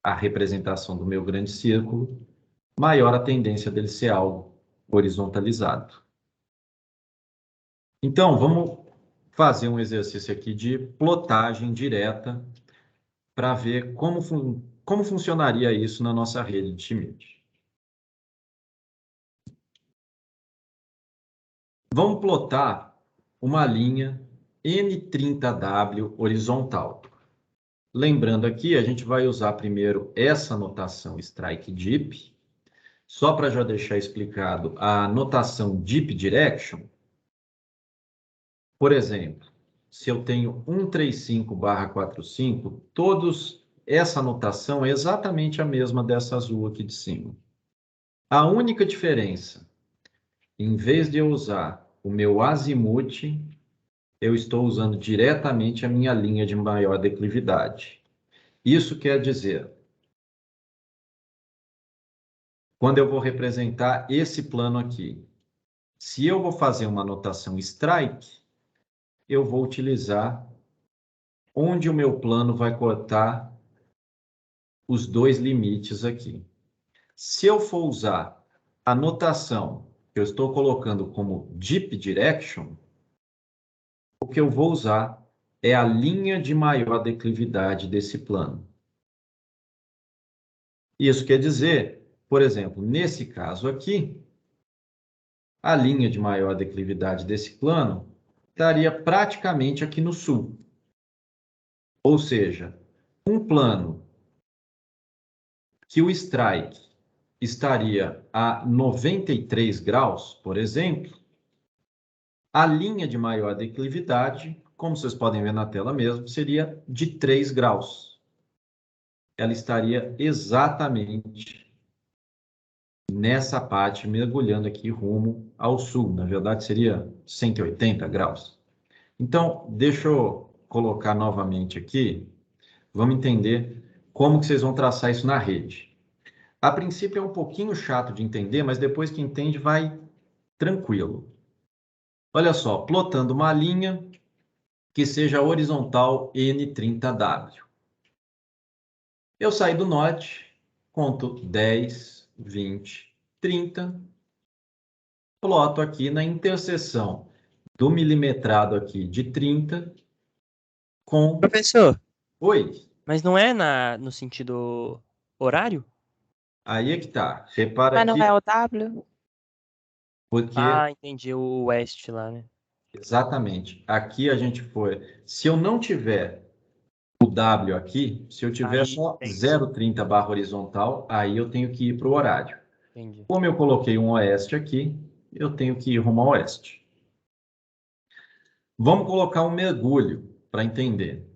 a representação do meu grande círculo, maior a tendência dele ser algo horizontalizado. Então, vamos fazer um exercício aqui de plotagem direta para ver como funcionaria isso na nossa rede de Schmidt. Vamos plotar uma linha N30W horizontal. Lembrando aqui, a gente vai usar primeiro essa notação strike dip. Só para já deixar explicado, a notação dip direction, por exemplo, se eu tenho 135/45, essa notação é exatamente a mesma dessa azul aqui de cima. A única diferença, em vez de eu usar o meu azimuth, eu estou usando diretamente a minha linha de maior declividade. Isso quer dizer quando eu vou representar esse plano aqui. Se eu vou fazer uma notação strike, eu vou utilizar onde o meu plano vai cortar os dois limites aqui. Se eu for usar a notação que eu estou colocando como Deep Direction, o que eu vou usar é a linha de maior declividade desse plano. Isso quer dizer, por exemplo, nesse caso aqui, a linha de maior declividade desse plano estaria praticamente aqui no sul. Ou seja, um plano que o strike estaria a 93 graus, por exemplo, a linha de maior declividade, como vocês podem ver na tela mesmo, seria de 3 graus. Ela estaria exatamente nessa parte, mergulhando aqui rumo ao sul. Na verdade, seria 180 graus. Então, deixa eu colocar novamente aqui. Vamos entender como que vocês vão traçar isso na rede. A princípio é um pouquinho chato de entender, mas depois que entende, vai tranquilo. Olha só, plotando uma linha que seja horizontal N30W. Eu saio do norte, conto 10, 20, 30. Ploto aqui na interseção do milimetrado aqui de 30 com... Professor, Oi, mas não é no sentido horário? aí é que tá. Repara Mas não aqui, é o W? porque... Ah, entendi, o oeste lá, né? Exatamente. Aqui a gente foi... Se eu não tiver o W aqui, se eu tiver Aí, só entendi. 0,30 barra horizontal, aí eu tenho que ir para o horário. Entendi. Como eu coloquei um oeste aqui, eu tenho que ir rumo ao oeste. Vamos colocar um mergulho para entender.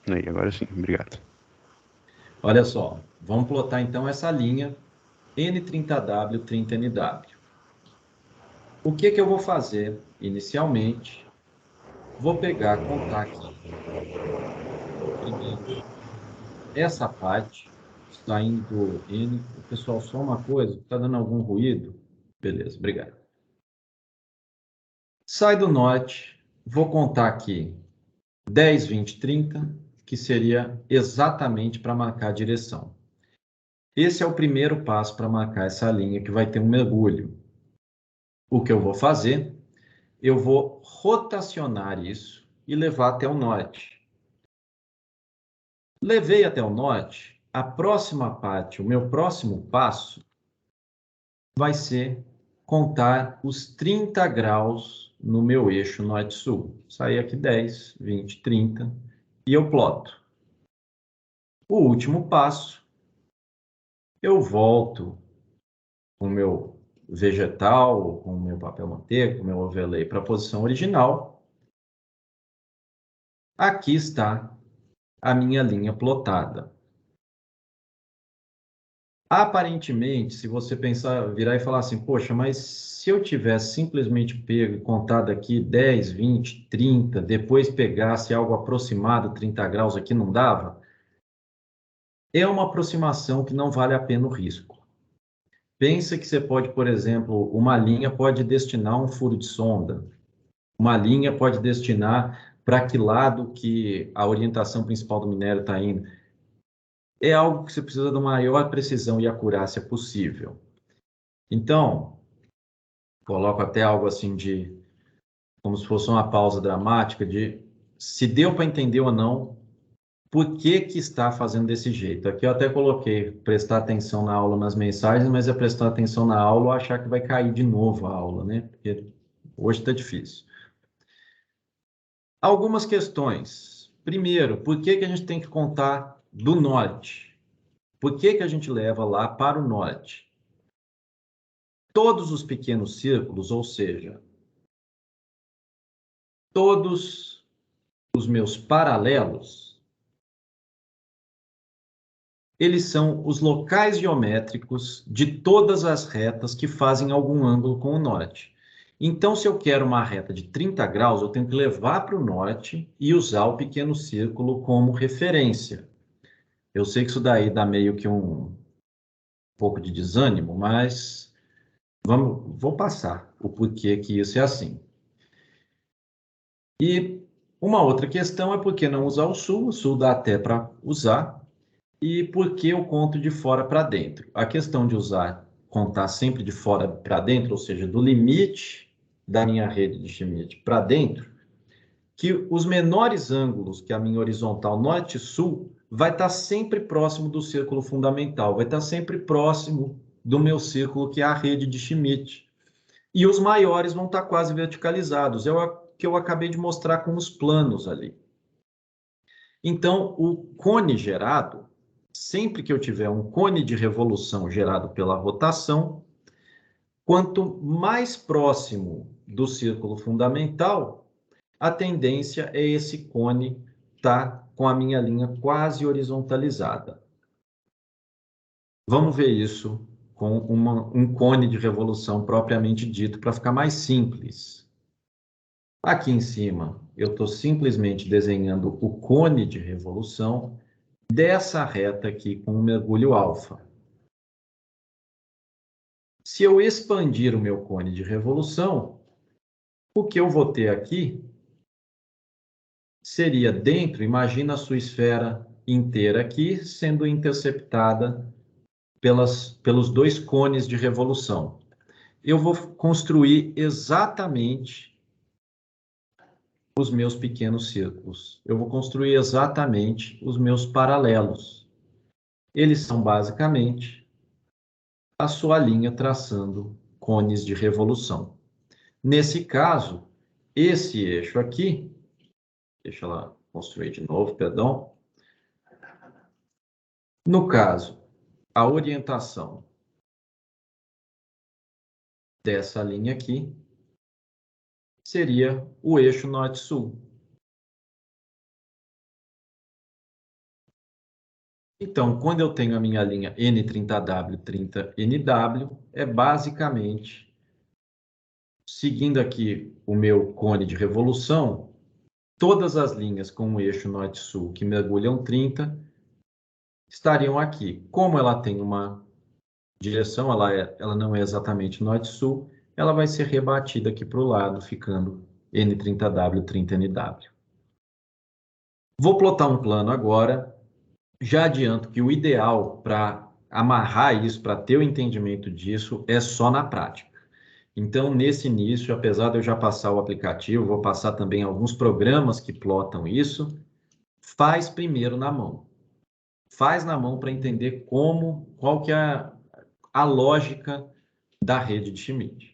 Aí, agora sim, obrigado. Olha só, vamos plotar então essa linha N30W, 30NW. O que eu vou fazer inicialmente? Vou pegar, contar aqui. Primeiro, essa parte, saindo do N. Pessoal, só uma coisa, está dando algum ruído? Beleza, obrigado. Sai do norte, vou contar aqui 10, 20, 30, que seria exatamente para marcar a direção. Esse é o primeiro passo para marcar essa linha que vai ter um mergulho. O que eu vou fazer? Eu vou rotacionar isso e levar até o norte. Levei até o norte, a próxima parte, o meu próximo passo, vai ser contar os 30 graus no meu eixo norte-sul. Saí aqui 10, 20, 30 e eu ploto. O último passo, eu volto com o meu vegetal, com o meu papel manteiga, com o meu overlay para a posição original. Aqui está a minha linha plotada. Aparentemente, se você pensar, virar e falar assim, poxa, mas se eu tivesse simplesmente pego e contado aqui 10, 20, 30, depois pegasse algo aproximado, 30 graus aqui, não dava? É uma aproximação que não vale a pena o risco. Pensa que você pode, por exemplo, uma linha pode destinar um furo de sonda, uma linha pode destinar para que lado que a orientação principal do minério está indo. É algo que você precisa da maior precisão e acurácia possível. Então, coloco até algo assim de, como se fosse uma pausa dramática, de se deu para entender ou não, por que que está fazendo desse jeito. Aqui eu até coloquei prestar atenção na aula nas mensagens, mas é prestar atenção na aula ou achar que vai cair de novo a aula, né? Porque hoje está difícil. Algumas questões. Primeiro, por que que a gente tem que contar do norte? Por que que a gente leva lá para o norte? Todos os pequenos círculos, ou seja, todos os meus paralelos, eles são os locais geométricos de todas as retas que fazem algum ângulo com o norte. Então, se eu quero uma reta de 30 graus, eu tenho que levar para o norte e usar o pequeno círculo como referência. Eu sei que isso daí dá meio que um pouco de desânimo, mas vou passar o porquê que isso é assim. E uma outra questão é por que não usar o sul? O sul dá até para usar. E por que eu conto de fora para dentro? A questão de contar sempre de fora para dentro, ou seja, do limite da minha rede de Schmidt para dentro, que os menores ângulos que a minha horizontal norte-sul vai estar sempre próximo do círculo fundamental, vai estar sempre próximo do meu círculo, que é a rede de Schmidt. E os maiores vão estar quase verticalizados. É o que eu acabei de mostrar com os planos ali. Então, o cone gerado, sempre que eu tiver um cone de revolução gerado pela rotação, quanto mais próximo do círculo fundamental, a tendência é esse cone estar com a minha linha quase horizontalizada. Vamos ver isso com um cone de revolução propriamente dito, para ficar mais simples. Aqui em cima, eu estou simplesmente desenhando o cone de revolução dessa reta aqui com o mergulho alfa. Se eu expandir o meu cone de revolução, o que eu vou ter aqui seria dentro, imagina a sua esfera inteira aqui sendo interceptada pelos dois cones de revolução. Eu vou construir exatamente os meus pequenos círculos. Eu vou construir exatamente os meus paralelos. Eles são basicamente a sua linha traçando cones de revolução. Nesse caso, esse eixo aqui, deixa ela construir de novo, perdão. No caso, a orientação dessa linha aqui seria o eixo norte-sul. Então, quando eu tenho a minha linha N30W, 30NW, é basicamente, seguindo aqui o meu cone de revolução, todas as linhas com o eixo norte-sul que mergulham 30 estariam aqui. Como ela tem uma direção, ela não é exatamente norte-sul, ela vai ser rebatida aqui para o lado, ficando N30W, 30NW. Vou plotar um plano agora. Já adianto que o ideal para amarrar isso, para ter o entendimento disso, é só na prática. Então, nesse início, apesar de eu já passar o aplicativo, vou passar também alguns programas que plotam isso, faz primeiro na mão. Faz na mão para entender qual que é a lógica da rede de Schmidt.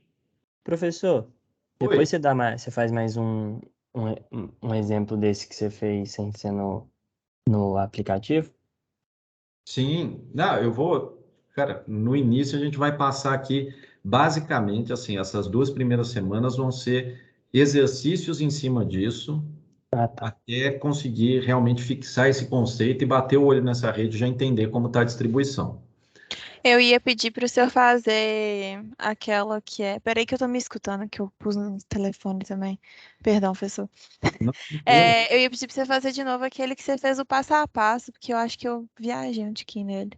Professor, Oi. depois você faz mais um exemplo desse que você fez sem ser no aplicativo? Sim, não, eu vou, cara, no início a gente vai passar aqui, basicamente, assim, essas 2 primeiras semanas vão ser exercícios em cima disso, até conseguir realmente fixar esse conceito e bater o olho nessa rede e já entender como está a distribuição. Eu ia pedir para o senhor fazer aquela que é. Peraí que eu tô me escutando, que eu pus no telefone também. Perdão, professor. Não, Eu ia pedir para você fazer de novo aquele que você fez o passo a passo, porque eu acho que eu viajei um tiquinho nele.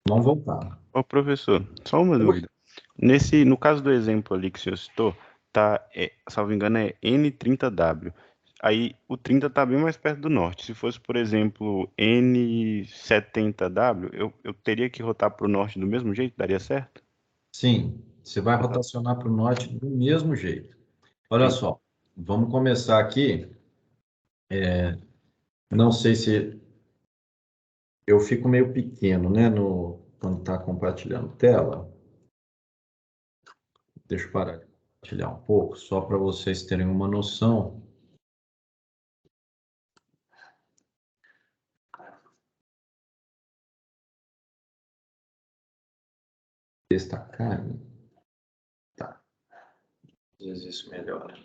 vamos voltar. Ô, professor, só uma dúvida. No caso do exemplo ali que o senhor citou, tá, salvo engano, é N30W. Aí o 30 está bem mais perto do norte. Se fosse, por exemplo, N70W, eu teria que rotar para o norte do mesmo jeito? Daria certo? Sim, você vai rotacionar para o norte do mesmo jeito. Olha só, vamos começar aqui. Não sei se eu fico meio pequeno, né, quando está compartilhando tela. Deixa eu parar de compartilhar um pouco, só para vocês terem uma noção. Destacar. Tá. Às vezes isso melhora.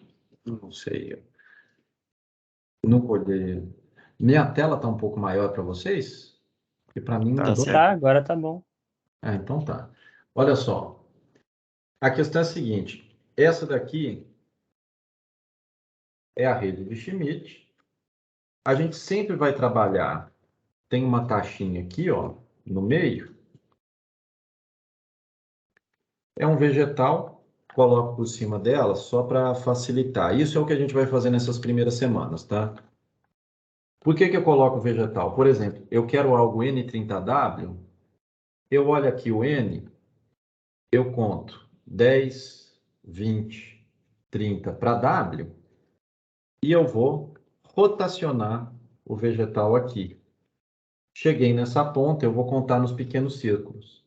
Não sei. Eu não poder. Minha tela está um pouco maior para vocês? Porque para mim Tá mudou. certo. Tá, agora tá bom. Então tá. Olha só. A questão é a seguinte. Essa daqui é a rede de Schmidt. A gente sempre vai trabalhar tem uma taxinha aqui, ó, no meio. É um vegetal, coloco por cima dela só para facilitar. Isso é o que a gente vai fazer nessas primeiras semanas, tá? Por que eu coloco vegetal? Por exemplo, eu quero algo N30W, eu olho aqui o N, eu conto 10, 20, 30 para W e eu vou rotacionar o vegetal aqui. Cheguei nessa ponta, eu vou contar nos pequenos círculos.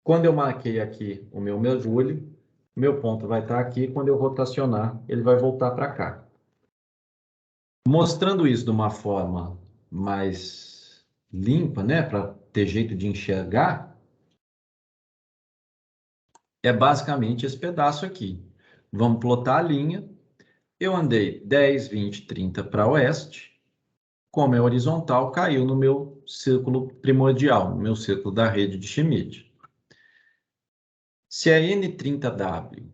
Quando eu marquei aqui o meu mergulho, meu ponto vai estar aqui. Quando eu rotacionar, ele vai voltar para cá. Mostrando isso de uma forma mais limpa, né, para ter jeito de enxergar, é basicamente esse pedaço aqui. Vamos plotar a linha. Eu andei 10, 20, 30 para oeste. Como é horizontal, caiu no meu círculo primordial, no meu círculo da rede de Schmidt. Se é N30W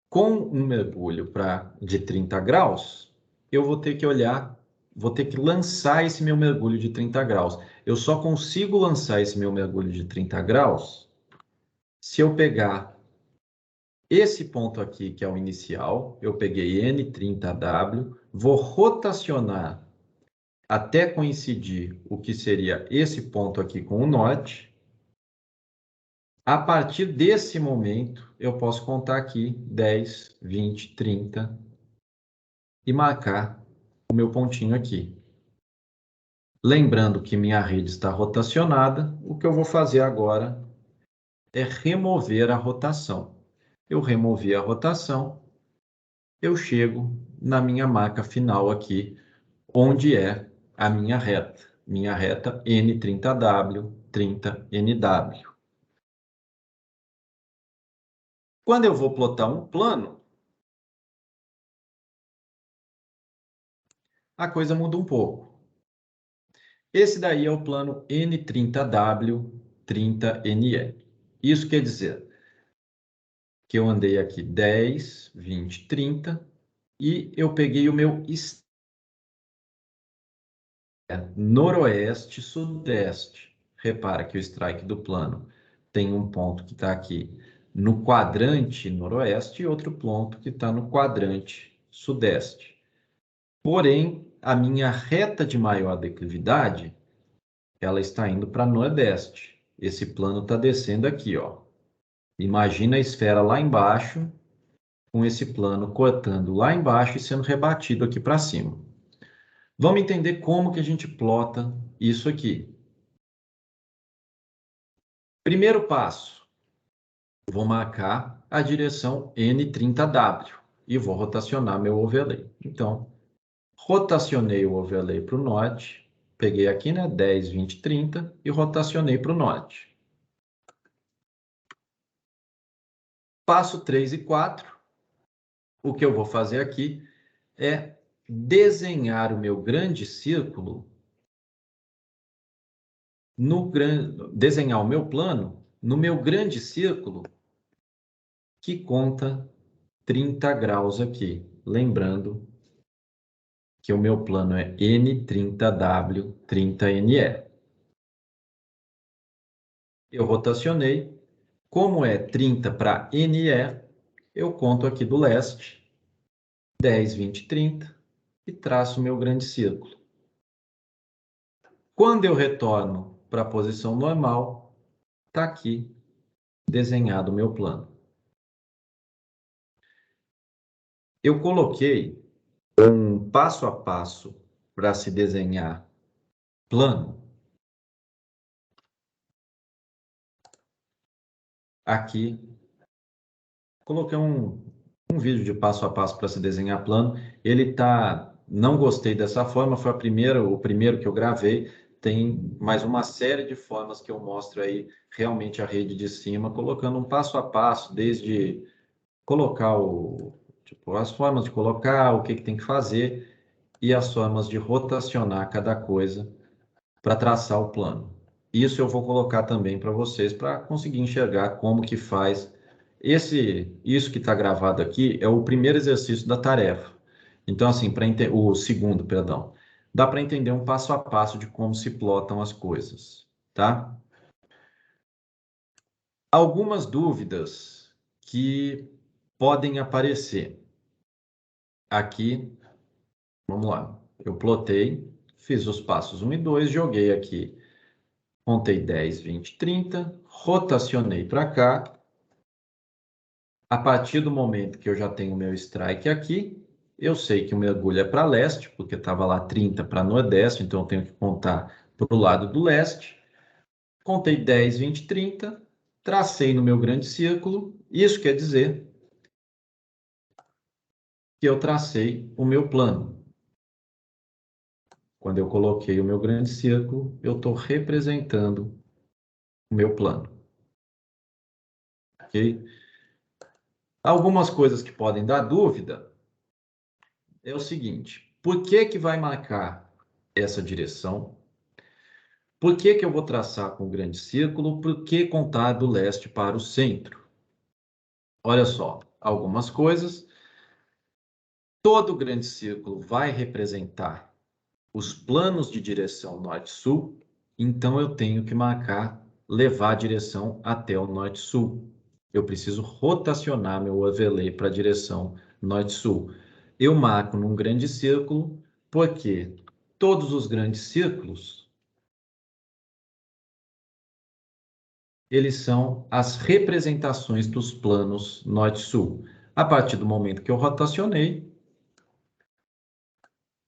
com um mergulho de 30 graus, eu vou ter que olhar, vou ter que lançar esse meu mergulho de 30 graus. Eu só consigo lançar esse meu mergulho de 30 graus se eu pegar esse ponto aqui, que é o inicial, eu peguei N30W, vou rotacionar até coincidir o que seria esse ponto aqui com o norte. A partir desse momento, eu posso contar aqui 10, 20, 30 e marcar o meu pontinho aqui. Lembrando que minha rede está rotacionada, o que eu vou fazer agora é remover a rotação. Eu removi a rotação, eu chego na minha marca final aqui, onde é a minha reta. Minha reta N30W, 30NW. Quando eu vou plotar um plano, a coisa muda um pouco. Esse daí é o plano N30W, 30NE. Isso quer dizer que eu andei aqui 10, 20, 30 e eu peguei o meu noroeste, sudeste. Repara que o strike do plano tem um ponto que está aqui no quadrante noroeste e outro ponto que está no quadrante sudeste. Porém, a minha reta de maior declividade, ela está indo para nordeste. Esse plano está descendo aqui, ó. Imagina a esfera lá embaixo, com esse plano cortando lá embaixo e sendo rebatido aqui para cima. Vamos entender como que a gente plota isso aqui. Primeiro passo, vou marcar a direção N30W e vou rotacionar meu overlay. Então, rotacionei o overlay para o norte, peguei aqui, né, 10, 20, 30 e rotacionei para o norte. Passo 3 e 4, o que eu vou fazer aqui é desenhar o meu grande círculo, desenhar o meu plano no meu grande círculo que conta 30 graus aqui. Lembrando que o meu plano é N30W, 30NE. Eu rotacionei. Como é 30 para NE, eu conto aqui do leste, 10, 20, 30, e traço o meu grande círculo. Quando eu retorno para a posição normal, está aqui desenhado o meu plano. Eu coloquei um passo a passo para se desenhar plano aqui. Coloquei um vídeo de passo a passo para se desenhar plano. Ele tá, não gostei dessa forma, foi o primeiro que eu gravei. Tem mais uma série de formas que eu mostro aí realmente a rede de cima, colocando um passo a passo, desde colocar as formas de colocar, o que tem que fazer e as formas de rotacionar cada coisa para traçar o plano. Isso eu vou colocar também para vocês, para conseguir enxergar como que faz. Isso que está gravado aqui é o primeiro exercício da tarefa. Então, assim, o segundo, perdão. dá para entender um passo a passo de como se plotam as coisas, tá? Algumas dúvidas que podem aparecer. Aqui, vamos lá. Eu plotei, fiz os passos 1 e 2, joguei aqui. Contei 10, 20, 30, rotacionei para cá. A partir do momento que eu já tenho o meu strike aqui, eu sei que o mergulho é para leste, porque estava lá 30 para nordeste, então eu tenho que contar para o lado do leste. Contei 10, 20, 30, tracei no meu grande círculo. Isso quer dizer que eu tracei o meu plano. Quando eu coloquei o meu grande círculo, eu estou representando o meu plano. Ok? Algumas coisas que podem dar dúvida é o seguinte: por que que vai marcar essa direção? Por que que eu vou traçar com o grande círculo? Por que contar do leste para o centro? Olha só, algumas coisas. Todo grande círculo vai representar os planos de direção norte-sul, então eu tenho que marcar, levar a direção até o norte-sul. Eu preciso rotacionar meu overlay para a direção norte-sul. Eu marco num grande círculo, porque todos os grandes círculos, eles são as representações dos planos norte-sul. A partir do momento que eu rotacionei,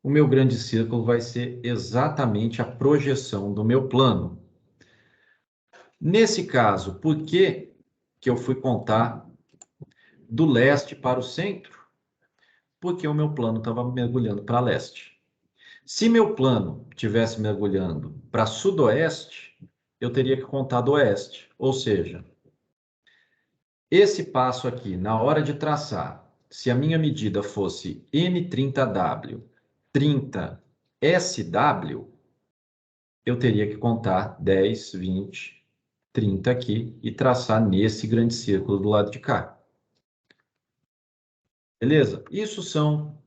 o meu grande círculo vai ser exatamente a projeção do meu plano. Nesse caso, por que que eu fui contar do leste para o centro? Porque o meu plano estava mergulhando para leste. Se meu plano tivesse mergulhando para sudoeste, eu teria que contar do oeste. Ou seja, esse passo aqui, na hora de traçar, se a minha medida fosse N30W, 30 SW, eu teria que contar 10, 20, 30 aqui e traçar nesse grande círculo do lado de cá. Beleza? Isso são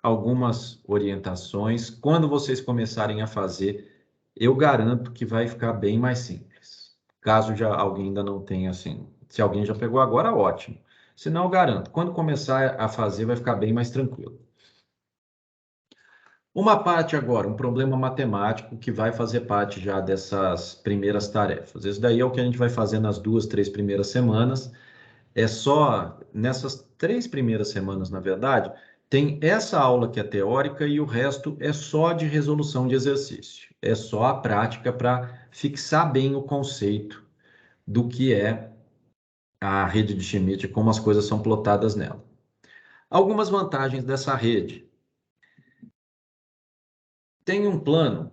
algumas orientações. Quando vocês começarem a fazer, eu garanto que vai ficar bem mais simples. Caso já alguém ainda não tenha assim. Se alguém já pegou agora, ótimo. Se não, eu garanto. Quando começar a fazer, vai ficar bem mais tranquilo. Uma parte agora, um problema matemático que vai fazer parte já dessas primeiras tarefas. Isso daí é o que a gente vai fazer nas 2, 3 primeiras semanas. É só nessas 3 primeiras semanas, na verdade, tem essa aula que é teórica e o resto é só de resolução de exercício. É só a prática para fixar bem o conceito do que é a rede de Schmidt e como as coisas são plotadas nela. Algumas vantagens dessa rede. Tem um plano.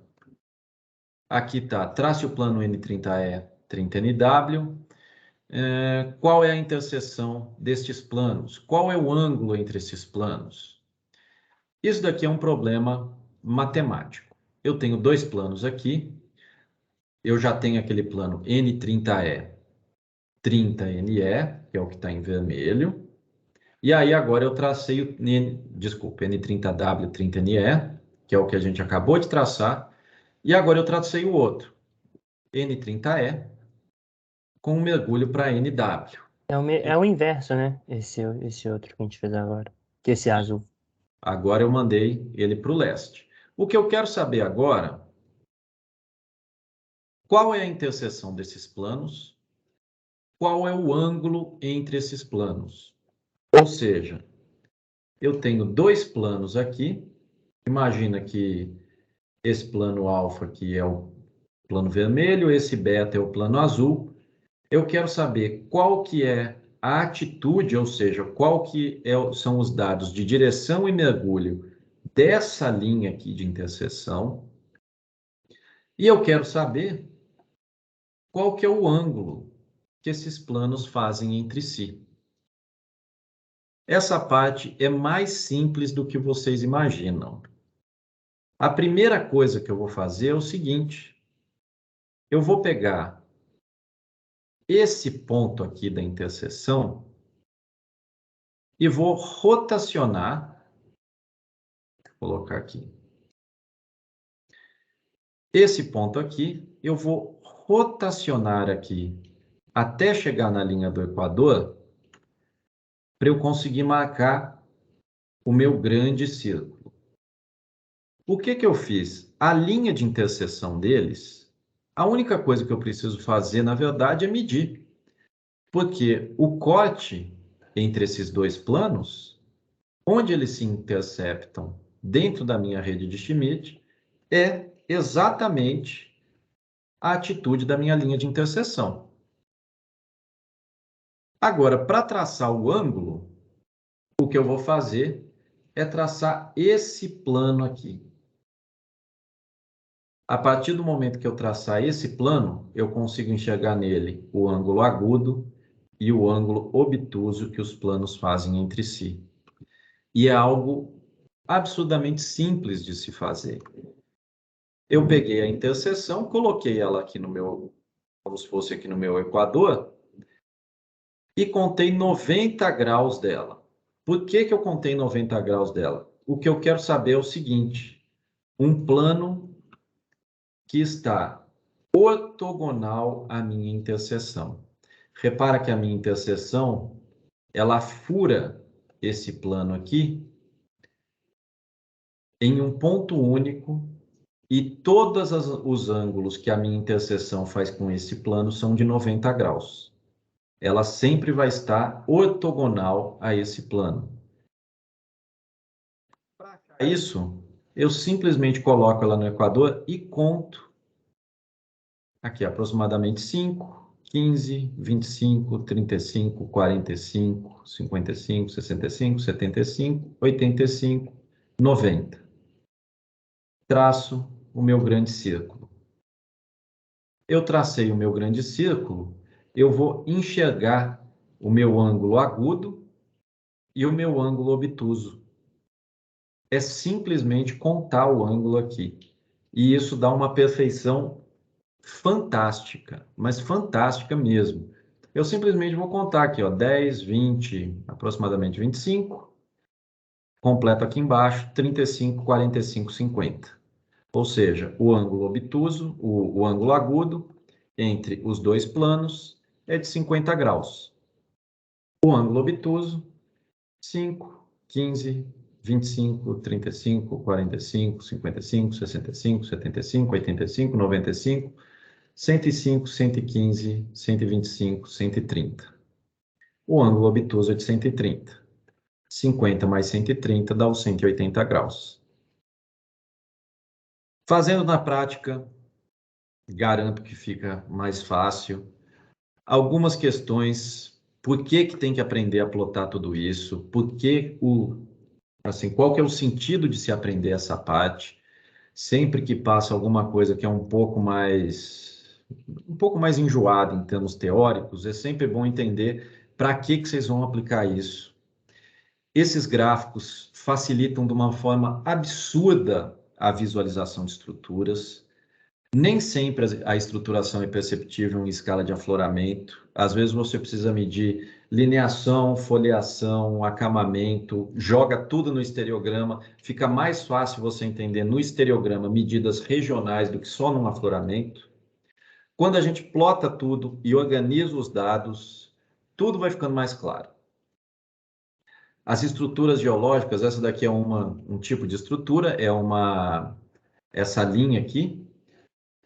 Aqui está, trace o plano N30E, 30NW. Qual é a interseção destes planos? Qual é o ângulo entre esses planos? Isso daqui é um problema matemático. Eu tenho 2 planos aqui. Eu já tenho aquele plano N30E, 30NE, que é o que está em vermelho. E aí agora eu tracei o N30W, 30NE, que é o que a gente acabou de traçar. E agora eu tracei o outro, N30E, com um mergulho para NW. É o inverso, né? Esse outro que a gente fez agora. Que esse azul. Agora eu mandei ele para o leste. O que eu quero saber agora, qual é a interseção desses planos? Qual é o ângulo entre esses planos? Ou seja, eu tenho 2 planos aqui. Imagina que esse plano alfa aqui é o plano vermelho, esse beta é o plano azul. Eu quero saber qual que é a atitude, ou seja, qual que são os dados de direção e mergulho dessa linha aqui de interseção. E eu quero saber qual que é o ângulo que esses planos fazem entre si. Essa parte é mais simples do que vocês imaginam. A primeira coisa que eu vou fazer é o seguinte: eu vou pegar esse ponto aqui da interseção e vou rotacionar, vou colocar aqui, Esse ponto aqui, eu vou rotacionar aqui até chegar na linha do Equador para eu conseguir marcar o meu grande círculo. O que que eu fiz? A linha de interseção deles, a única coisa que eu preciso fazer, na verdade, é medir. Porque o corte entre esses dois planos, onde eles se interceptam dentro da minha rede de Schmidt, é exatamente a atitude da minha linha de interseção. Agora, para traçar o ângulo, o que eu vou fazer é traçar esse plano aqui. A partir do momento que eu traçar esse plano, eu consigo enxergar nele o ângulo agudo e o ângulo obtuso que os planos fazem entre si. E é algo absurdamente simples de se fazer. Eu peguei a interseção, coloquei ela aqui no meu, como se fosse aqui no meu equador, e contei 90 graus dela. Por que que eu contei 90 graus dela? O que eu quero saber é o seguinte: um plano que está ortogonal à minha interseção. Repara que a minha interseção, ela fura esse plano aqui em um ponto único, e todos os ângulos que a minha interseção faz com esse plano são de 90 graus. Ela sempre vai estar ortogonal a esse plano. Para isso, eu simplesmente coloco ela no equador e conto aqui aproximadamente 5, 15, 25, 35, 45, 55, 65, 75, 85, 90. Traço o meu grande círculo. Eu tracei o meu grande círculo, eu vou enxergar o meu ângulo agudo e o meu ângulo obtuso. É simplesmente contar o ângulo aqui. E isso dá uma perfeição fantástica, mas fantástica mesmo. Eu simplesmente vou contar aqui, ó, 10, 20, aproximadamente 25, completo aqui embaixo, 35, 45, 50. Ou seja, o ângulo obtuso, o ângulo agudo, entre os dois planos, é de 50 graus. O ângulo obtuso, 5, 15, 25, 35, 45, 55, 65, 75, 85, 95, 105, 115, 125, 130. O ângulo obtuso é de 130. 50 mais 130 dá os 180 graus. Fazendo na prática, garanto que fica mais fácil. Algumas questões, por que que tem que aprender a plotar tudo isso? Por que qual que é o sentido de se aprender essa parte? Sempre que passa alguma coisa que é um pouco mais enjoada em termos teóricos, é sempre bom entender para que vocês vão aplicar isso. Esses gráficos facilitam de uma forma absurda a visualização de estruturas. Nem sempre a estruturação é perceptível em escala de afloramento. Às vezes você precisa medir lineação, foliação, acamamento, joga tudo no estereograma. Fica mais fácil você entender no estereograma medidas regionais do que só num afloramento. Quando a gente plota tudo e organiza os dados, tudo vai ficando mais claro. As estruturas geológicas, essa daqui é um tipo de estrutura, essa linha aqui,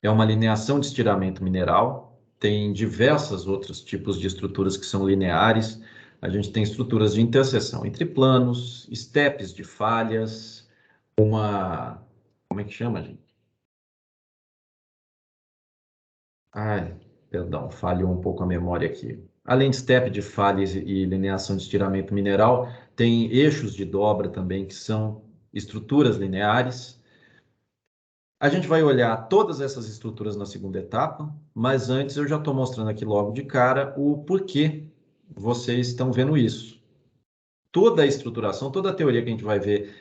é uma lineação de estiramento mineral. Tem diversos outros tipos de estruturas que são lineares. A gente tem estruturas de interseção entre planos, estepes de falhas, como é que chama, gente? Ai, perdão, falhou um pouco a memória aqui. Além de estepe de falhas e lineação de estiramento mineral, tem eixos de dobra também, que são estruturas lineares. A gente vai olhar todas essas estruturas na segunda etapa, mas antes eu já estou mostrando aqui logo de cara o porquê vocês estão vendo isso. Toda a estruturação, toda a teoria que a gente vai ver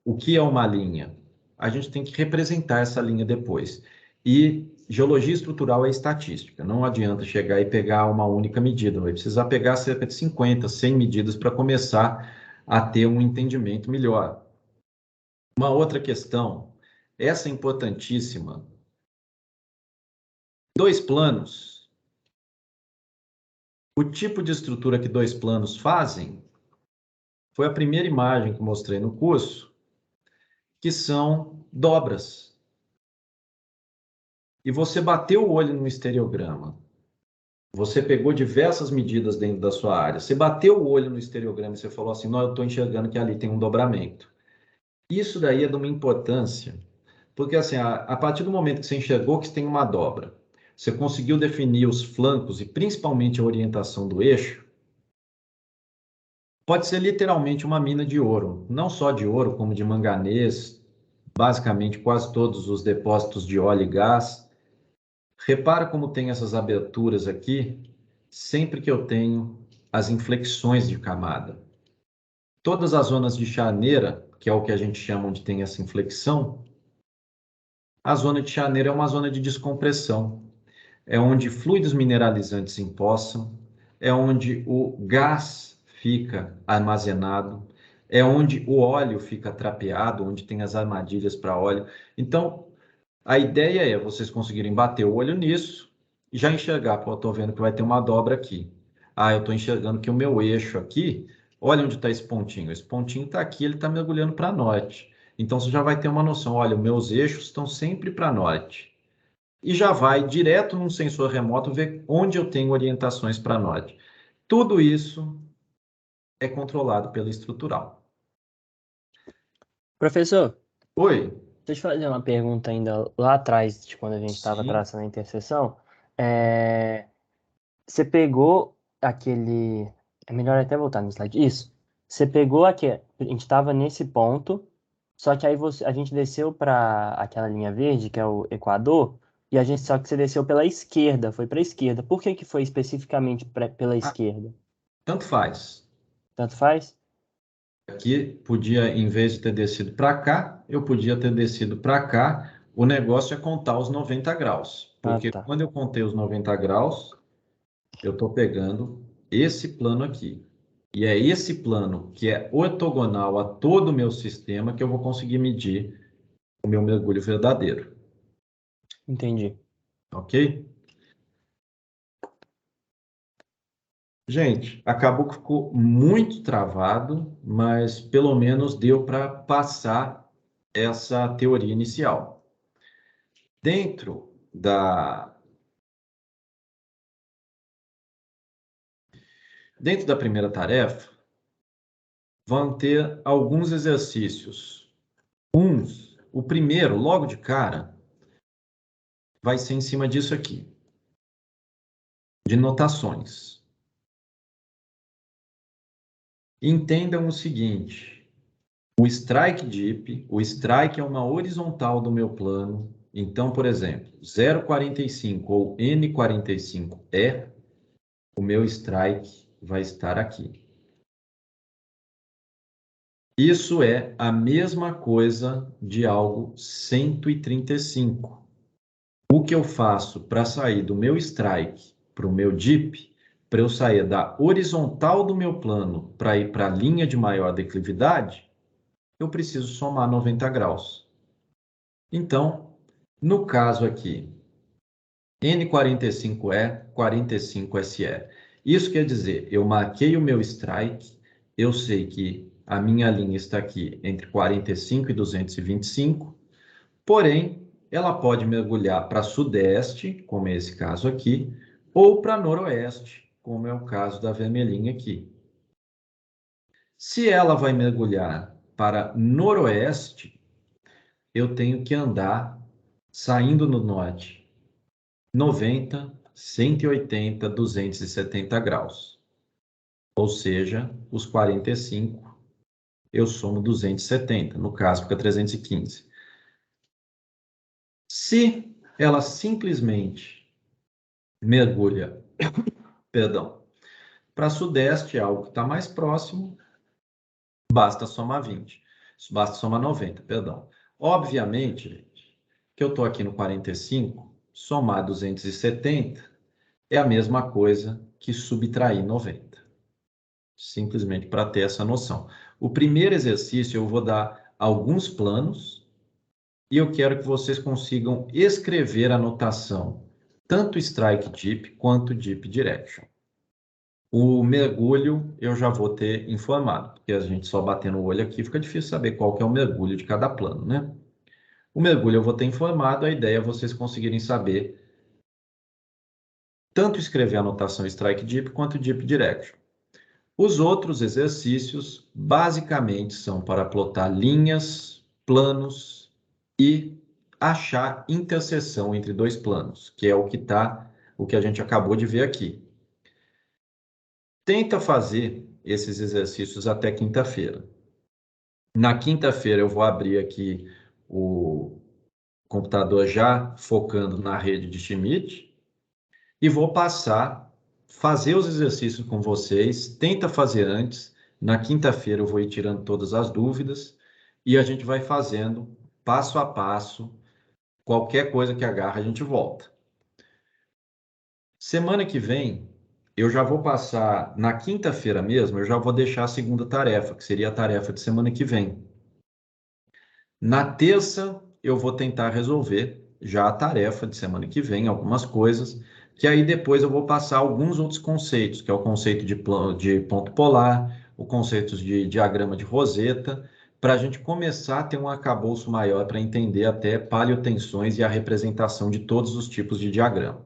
o que é uma linha, a gente tem que representar essa linha depois. E geologia estrutural é estatística, não adianta chegar e pegar uma única medida, vai precisar pegar cerca de 50, 100 medidas para começar a ter um entendimento melhor. Uma outra questão essa é importantíssima. 2 planos. O tipo de estrutura que 2 planos fazem foi a primeira imagem que mostrei no curso, que são dobras. E você bateu o olho no estereograma. Você pegou diversas medidas dentro da sua área. Você bateu o olho no estereograma e você falou assim, não, eu estou enxergando que ali tem um dobramento. Isso daí é de uma importância, porque assim, a partir do momento que você enxergou que tem uma dobra, você conseguiu definir os flancos e principalmente a orientação do eixo, pode ser literalmente uma mina de ouro, não só de ouro, como de manganês, basicamente quase todos os depósitos de óleo e gás. Repara como tem essas aberturas aqui, sempre que eu tenho as inflexões de camada. Todas as zonas de charneira, que é o que a gente chama onde tem essa inflexão, a zona de charneira é uma zona de descompressão. É onde fluidos mineralizantes empoçam, é onde o gás fica armazenado, é onde o óleo fica trapeado, onde tem as armadilhas para óleo. Então, a ideia é vocês conseguirem bater o olho nisso e já enxergar, pô, eu estou vendo que vai ter uma dobra aqui. Ah, eu estou enxergando que o meu eixo aqui, olha onde está esse pontinho. Esse pontinho está aqui, ele está mergulhando para norte. Então, você já vai ter uma noção, olha, os meus eixos estão sempre para norte. E já vai direto num sensor remoto ver onde eu tenho orientações para norte. Tudo isso é controlado pela estrutural. Professor, Oi? deixa eu fazer uma pergunta ainda lá atrás, de quando a gente estava Sim. traçando a interseção. Você pegou aquele... É melhor até voltar no slide. Isso. Você pegou aqui... A gente estava nesse ponto, só que aí a gente desceu para aquela linha verde, que é o Equador, e só que você desceu pela esquerda, foi para a esquerda. Por que foi especificamente pela esquerda? Tanto faz. Tanto faz? Aqui podia, em vez de ter descido para cá, eu podia ter descido para cá. O negócio é contar os 90 graus. Porque tá. quando eu contei os 90 graus, eu estou pegando esse plano aqui. E é esse plano que é ortogonal a todo o meu sistema que eu vou conseguir medir o meu mergulho verdadeiro. Entendi. Ok? Gente, acabou que ficou muito travado, mas pelo menos deu para passar essa teoria inicial. Dentro da primeira tarefa, vão ter alguns exercícios. O primeiro, logo de cara, vai ser em cima disso aqui, de notações. Entendam o seguinte, o strike dip, o strike é uma horizontal do meu plano. Então, por exemplo, 0,45 ou N45 o meu strike vai estar aqui. Isso é a mesma coisa de algo 135. O que eu faço para sair do meu strike para o meu dip, para eu sair da horizontal do meu plano para ir para a linha de maior declividade, eu preciso somar 90 graus. Então, no caso aqui, N45E, 45SE. Isso quer dizer, eu marquei o meu strike, eu sei que a minha linha está aqui entre 45 e 225, porém, ela pode mergulhar para sudeste, como é esse caso aqui, ou para noroeste, como é o caso da vermelhinha aqui. Se ela vai mergulhar para noroeste, eu tenho que andar saindo no norte 90, 180, 270 graus. Ou seja, os 45 eu somo 270, no caso fica 315. Se ela simplesmente mergulha, perdão, para sudeste, algo que está mais próximo, basta somar 20. Basta somar 90, perdão. Obviamente, gente, que eu estou aqui no 45, somar 270 é a mesma coisa que subtrair 90. Simplesmente para ter essa noção. O primeiro exercício eu vou dar alguns planos e eu quero que vocês consigam escrever a notação, tanto strike deep quanto deep direction. O mergulho eu já vou ter informado, porque a gente só batendo o olho aqui fica difícil saber qual que é o mergulho de cada plano, né? O mergulho eu vou ter informado, a ideia é vocês conseguirem saber tanto escrever a notação strike deep quanto deep direction. Os outros exercícios basicamente são para plotar linhas, planos e achar interseção entre dois planos, que é o que a gente acabou de ver aqui. Tenta fazer esses exercícios até quinta-feira. Na quinta-feira eu vou abrir aqui o computador já focando na rede de Schmidt e vou fazer os exercícios com vocês. Tenta fazer antes. Na quinta-feira eu vou ir tirando todas as dúvidas e a gente vai fazendo passo a passo. Qualquer coisa que agarra, a gente volta. Semana que vem, eu já vou passar, na quinta-feira mesmo, eu já vou deixar a segunda tarefa, que seria a tarefa de semana que vem. Na terça, eu vou tentar resolver já a tarefa de semana que vem, algumas coisas, que aí depois eu vou passar alguns outros conceitos, que é o conceito de ponto polar, o conceito de diagrama de Roseta, para a gente começar a ter um arcabouço maior para entender até paleotensões e a representação de todos os tipos de diagrama.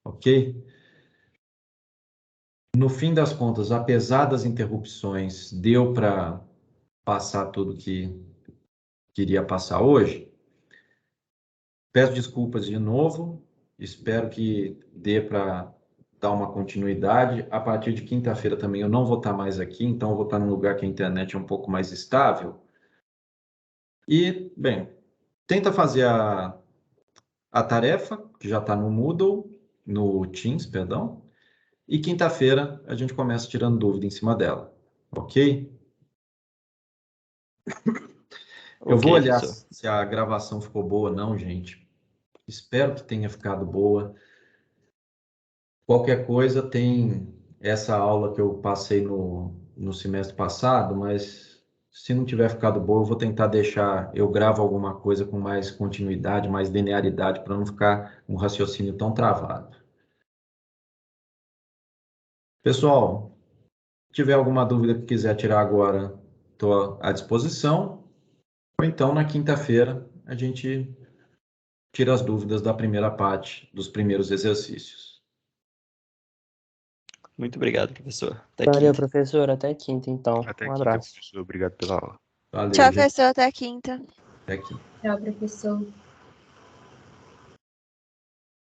Ok? No fim das contas, apesar das interrupções, deu para passar tudo que queria passar hoje. Peço desculpas de novo, espero que dê para dar uma continuidade. A partir de quinta-feira também eu não vou estar mais aqui, então eu vou estar num lugar que a internet é um pouco mais estável. E, bem, tenta fazer a tarefa, que já está no Moodle, no Teams, perdão, e quinta-feira a gente começa tirando dúvida em cima dela, ok? Eu vou olhar se a gravação ficou boa ou não, gente. Espero que tenha ficado boa. Qualquer coisa, tem essa aula que eu passei no semestre passado, mas se não tiver ficado boa, eu vou tentar deixar, eu gravo alguma coisa com mais continuidade, mais linearidade, para não ficar um raciocínio tão travado. Pessoal, se tiver alguma dúvida que quiser tirar agora, estou à disposição. Ou então, na quinta-feira, a gente tira as dúvidas da primeira parte, dos primeiros exercícios. Muito obrigado, professor. Até Valeu, quinta. professor. Até quinta, então. Até Um quinta, abraço. professor. Obrigado pela aula. Valeu, Tchau, gente. professor. Até quinta. Até quinta. Tchau, professor.